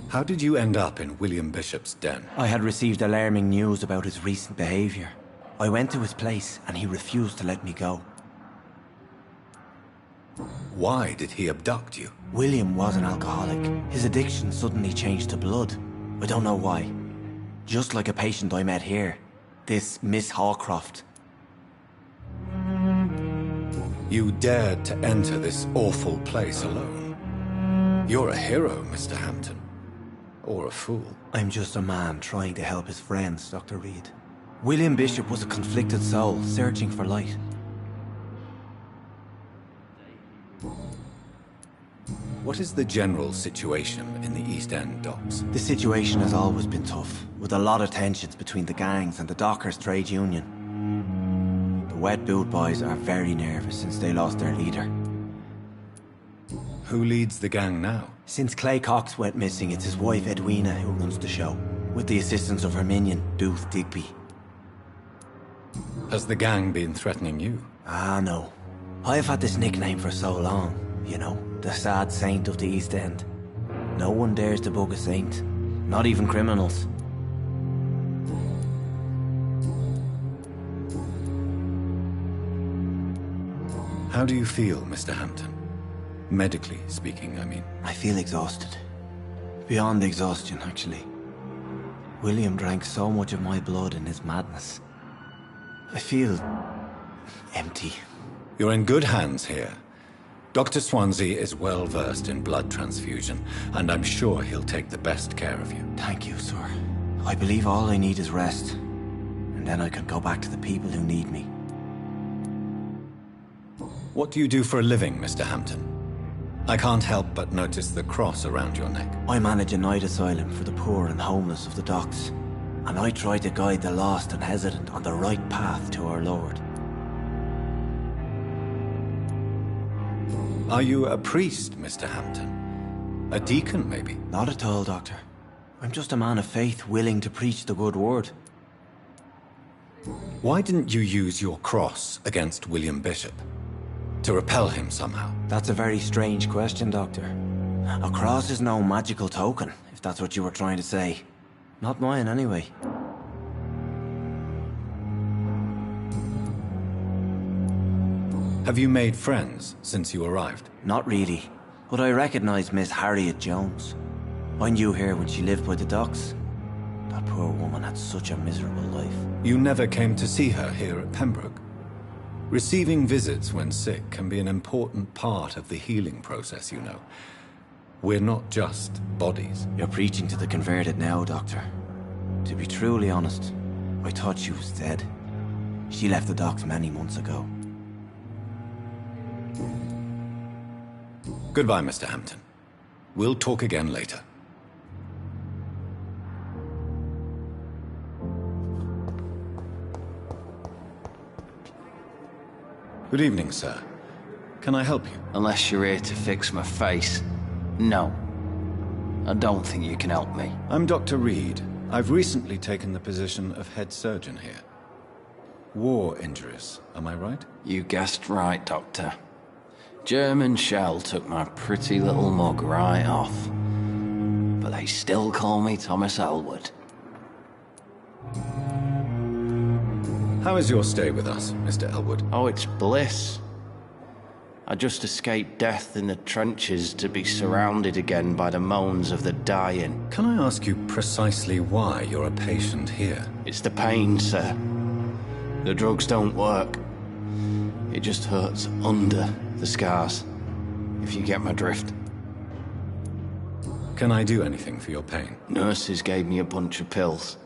Speaker 3: How did you end up in William Bishop's den?
Speaker 11: I had received alarming news about his recent behavior. I went to his place and he refused to let me go.
Speaker 3: Why did he abduct you?
Speaker 11: William was an alcoholic. His addiction suddenly changed to blood. I don't know why. Just like a patient I met here. This Miss Hawcroft.
Speaker 3: You dared to enter this awful place alone. You're a hero, Mr. Hampton. Or a fool.
Speaker 11: I'm just a man trying to help his friends, Dr. Reed. William Bishop was a conflicted soul, searching for light.
Speaker 3: What is the general situation in the East End docks?
Speaker 11: The situation has always been tough, with a lot of tensions between the gangs and the Dockers' trade union. The Wet Boot Boys are very nervous since they lost their leader.
Speaker 3: Who leads the gang now?
Speaker 11: Since Clay Cox went missing, it's his wife Edwina who runs the show, with the assistance of her minion, Booth Digby.
Speaker 3: Has the gang been threatening you?
Speaker 11: Ah, no. I've had this nickname for so long, you know, the sad saint of the East End. No one dares to bug a saint, not even criminals.
Speaker 3: How do you feel, Mr. Hampton? Medically speaking, I mean.
Speaker 11: I feel exhausted. Beyond exhaustion, actually. William drank so much of my blood in his madness. I feel empty.
Speaker 3: You're in good hands here. Dr. Swansea is well versed in blood transfusion, and I'm sure he'll take the best care of you.
Speaker 11: Thank you, sir. I believe all I need is rest, and then I can go back to the people who need me.
Speaker 3: What do you do for a living, Mr. Hampton? I can't help but notice the cross around your neck.
Speaker 11: I manage a night asylum for the poor and homeless of the docks, and I try to guide the lost and hesitant on the right path to our Lord.
Speaker 3: Are you a priest, Mr. Hampton? A deacon, maybe?
Speaker 11: Not at all, Doctor. I'm just a man of faith willing to preach the good word.
Speaker 3: Why didn't you use your cross against William Bishop? To repel him somehow?
Speaker 11: That's a very strange question, Doctor. A cross is no magical token, if that's what you were trying to say. Not mine, anyway.
Speaker 3: Have you made friends since you arrived?
Speaker 11: Not really, but I recognize Miss Harriet Jones. I knew her when she lived by the docks. That poor woman had such a miserable life.
Speaker 3: You never came to see her here at Pembroke? Receiving visits when sick can be an important part of the healing process, you know. We're not just bodies.
Speaker 11: You're preaching to the converted now, Doctor. To be truly honest, I thought she was dead. She left the docks many months ago.
Speaker 3: Goodbye, Mr. Hampton. We'll talk again later. Good evening, sir. Can I help you?
Speaker 22: Unless you're here to fix my face. No. I don't think you can help me.
Speaker 3: I'm Dr. Reed. I've recently taken the position of head surgeon here. War injuries, am I right?
Speaker 22: You guessed right, Doctor. German shell took my pretty little mug right off. But they still call me Thomas Elwood.
Speaker 3: How is your stay with us, Mr. Elwood?
Speaker 22: Oh, it's bliss. I just escaped death in the trenches to be surrounded again by the moans of the dying.
Speaker 3: Can I ask you precisely why you're a patient here?
Speaker 22: It's the pain, sir. The drugs don't work. It just hurts under the scars, if you get my drift.
Speaker 3: Can I do anything for your pain?
Speaker 22: Nurses gave me a bunch of pills.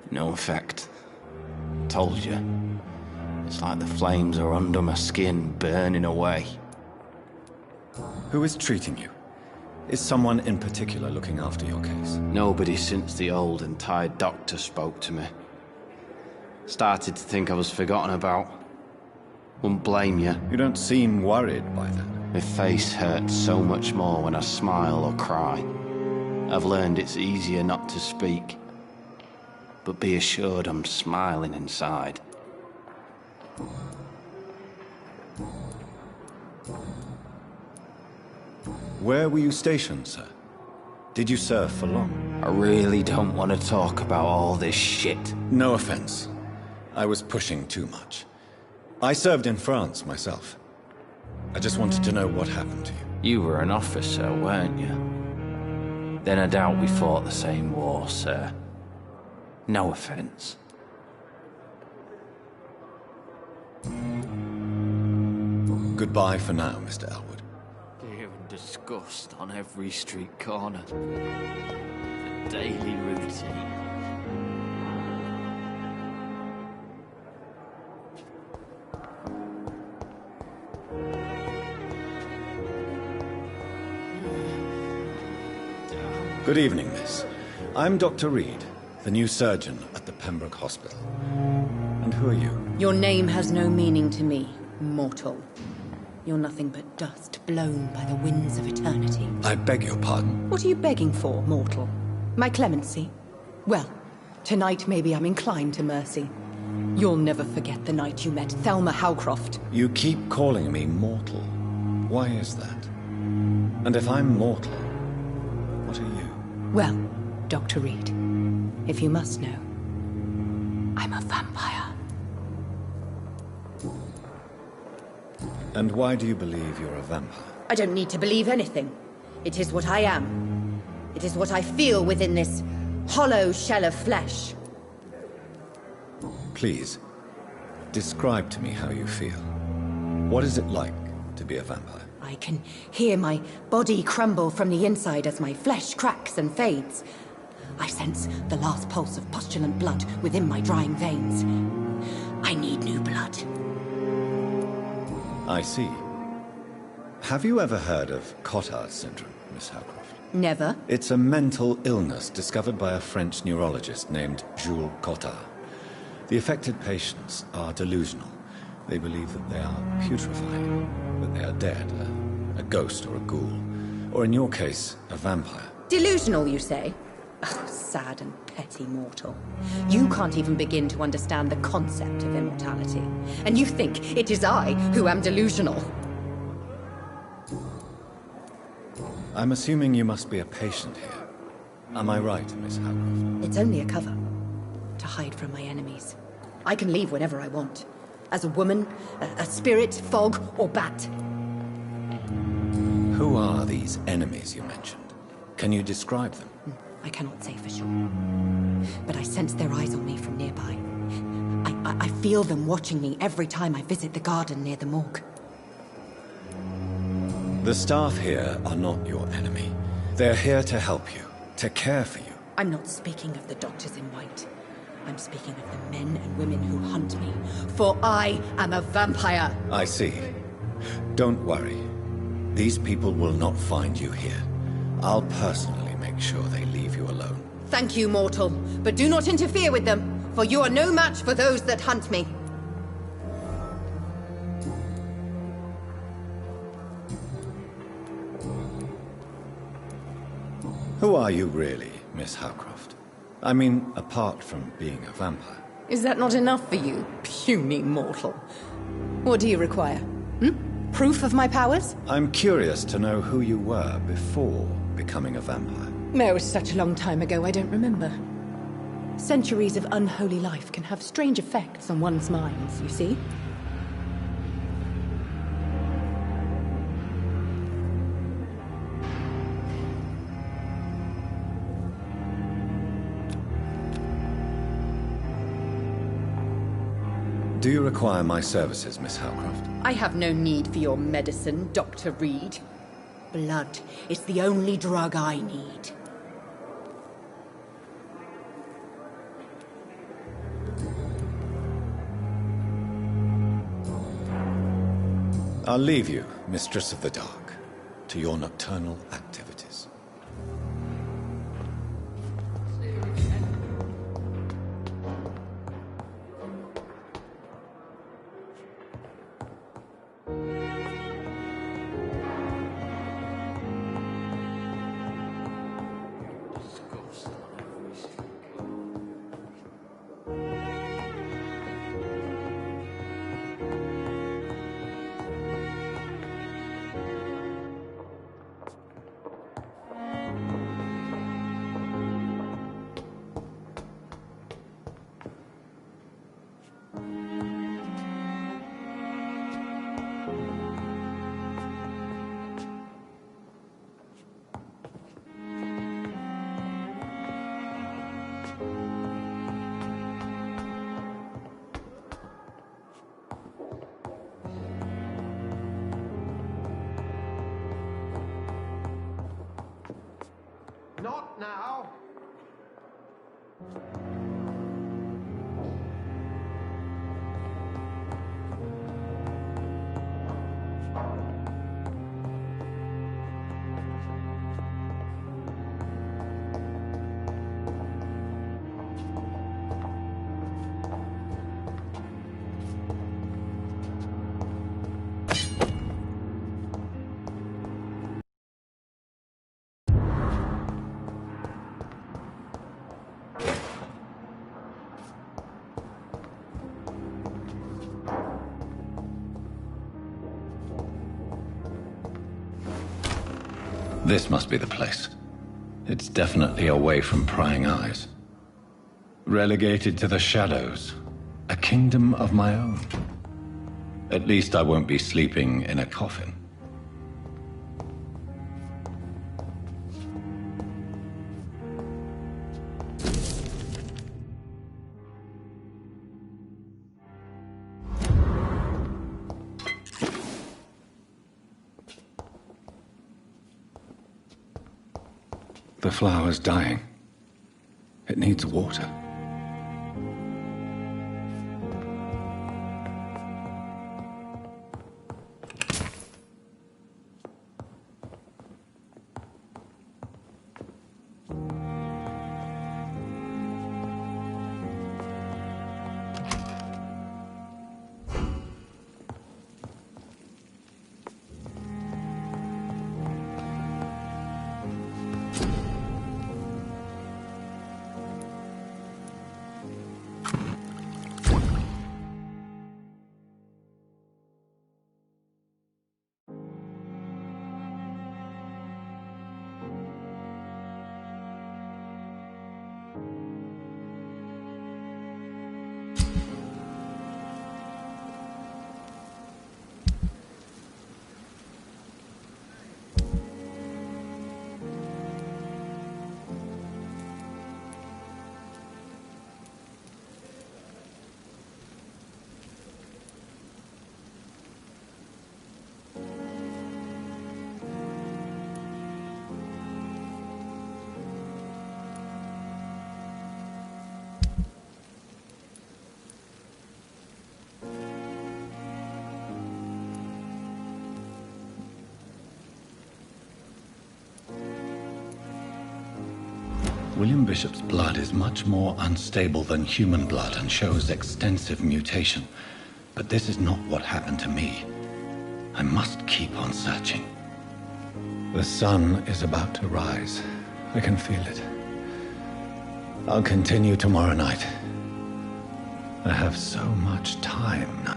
Speaker 22: No effect. Told you. It's like the flames are under my skin, burning away.
Speaker 3: Who is treating you? Is someone in particular looking after your case?
Speaker 22: Nobody since the old and tired doctor spoke to me. Started to think I was forgotten about. Wouldn't blame you.
Speaker 3: You don't seem worried by that.
Speaker 22: My face hurts so much more when I smile or cry. I've learned it's easier not to speak. But be assured I'm smiling inside.
Speaker 3: Where were you stationed, sir? Did you serve for long?
Speaker 22: I really don't want to talk about all this shit.
Speaker 3: No offense. I was pushing too much. I served in France myself. I just wanted to know what happened to you.
Speaker 22: You were an officer, weren't you? Then I doubt we fought the same war, sir. No offense.
Speaker 3: Goodbye for now, Mr. Elwood.
Speaker 22: Fear and disgust on every street corner. The daily routine.
Speaker 3: Good evening, miss. I'm Dr. Reed, the new surgeon at the Pembroke Hospital. And who are you?
Speaker 9: Your name has no meaning to me, mortal. You're nothing but dust blown by the winds of eternity.
Speaker 3: I beg your pardon?
Speaker 9: What are you begging for, mortal? My clemency? Well, tonight maybe I'm inclined to mercy. You'll never forget the night you met Thelma Howcroft.
Speaker 3: You keep calling me mortal. Why is that? And if I'm mortal, what are you?
Speaker 9: Well, Dr. Reed, if you must know, I'm a vampire.
Speaker 3: And why do you believe you're a vampire?
Speaker 9: I don't need to believe anything. It is what I am. It is what I feel within this hollow shell of flesh.
Speaker 3: Please, describe to me how you feel. What is it like to be a vampire?
Speaker 9: I can hear my body crumble from the inside as my flesh cracks and fades. I sense the last pulse of postulant blood within my drying veins. I need new blood.
Speaker 3: I see. Have you ever heard of Cotard syndrome, Miss Howcroft?
Speaker 9: Never.
Speaker 3: It's a mental illness discovered by a French neurologist named Jules Cotard. The affected patients are delusional. They believe that they are putrefying, that they are dead, a ghost or a ghoul, or in your case, a vampire.
Speaker 9: Delusional, you say? Oh, sad and petty mortal. You can't even begin to understand the concept of immortality. And you think it is I who am delusional.
Speaker 3: I'm assuming you must be a patient here. Am I right, Miss Howcroft?
Speaker 9: It's only a cover. To hide from my enemies. I can leave whenever I want. As a woman, a spirit, fog, or bat.
Speaker 3: Who are these enemies you mentioned? Can you describe them?
Speaker 9: I cannot say for sure. But I sense their eyes on me from nearby. I feel them watching me every time I visit the garden near the morgue.
Speaker 3: The staff here are not your enemy. They're here to help you, to care for you.
Speaker 9: I'm not speaking of the doctors in white. I'm speaking of the men and women who hunt me. For I am a vampire.
Speaker 3: I see. Don't worry. These people will not find you here. I'll personally make sure they leave you alone.
Speaker 9: Thank you, mortal. But do not interfere with them, for you are no match for those that hunt me.
Speaker 3: Who are you really, Miss Howcroft? I mean, apart from being a vampire.
Speaker 9: Is that not enough for you, puny mortal? What do you require? Proof of my powers?
Speaker 3: I'm curious to know who you were before becoming a vampire.
Speaker 9: It was such a long time ago, I don't remember. Centuries of unholy life can have strange effects on one's minds, you see?
Speaker 3: Do you require my services, Miss Howcroft?
Speaker 9: I have no need for your medicine, Dr. Reed. Blood is the only drug I need.
Speaker 3: I'll leave you, Mistress of the Dark, to your nocturnal activities.
Speaker 6: Not now.
Speaker 3: This must be the place. It's definitely away from prying eyes. Relegated to the shadows. A kingdom of my own. At least I won't be sleeping in a coffin. The flower's dying. It needs water. William Bishop's blood is much more unstable than human blood and shows extensive mutation. But this is not what happened to me. I must keep on searching. The sun is about to rise. I can feel it. I'll continue tomorrow night. I have so much time now.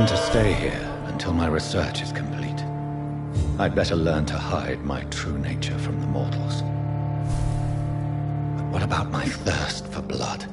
Speaker 3: to stay here until my research is complete. I'd better learn to hide my true nature from the mortals. But what about my thirst for blood?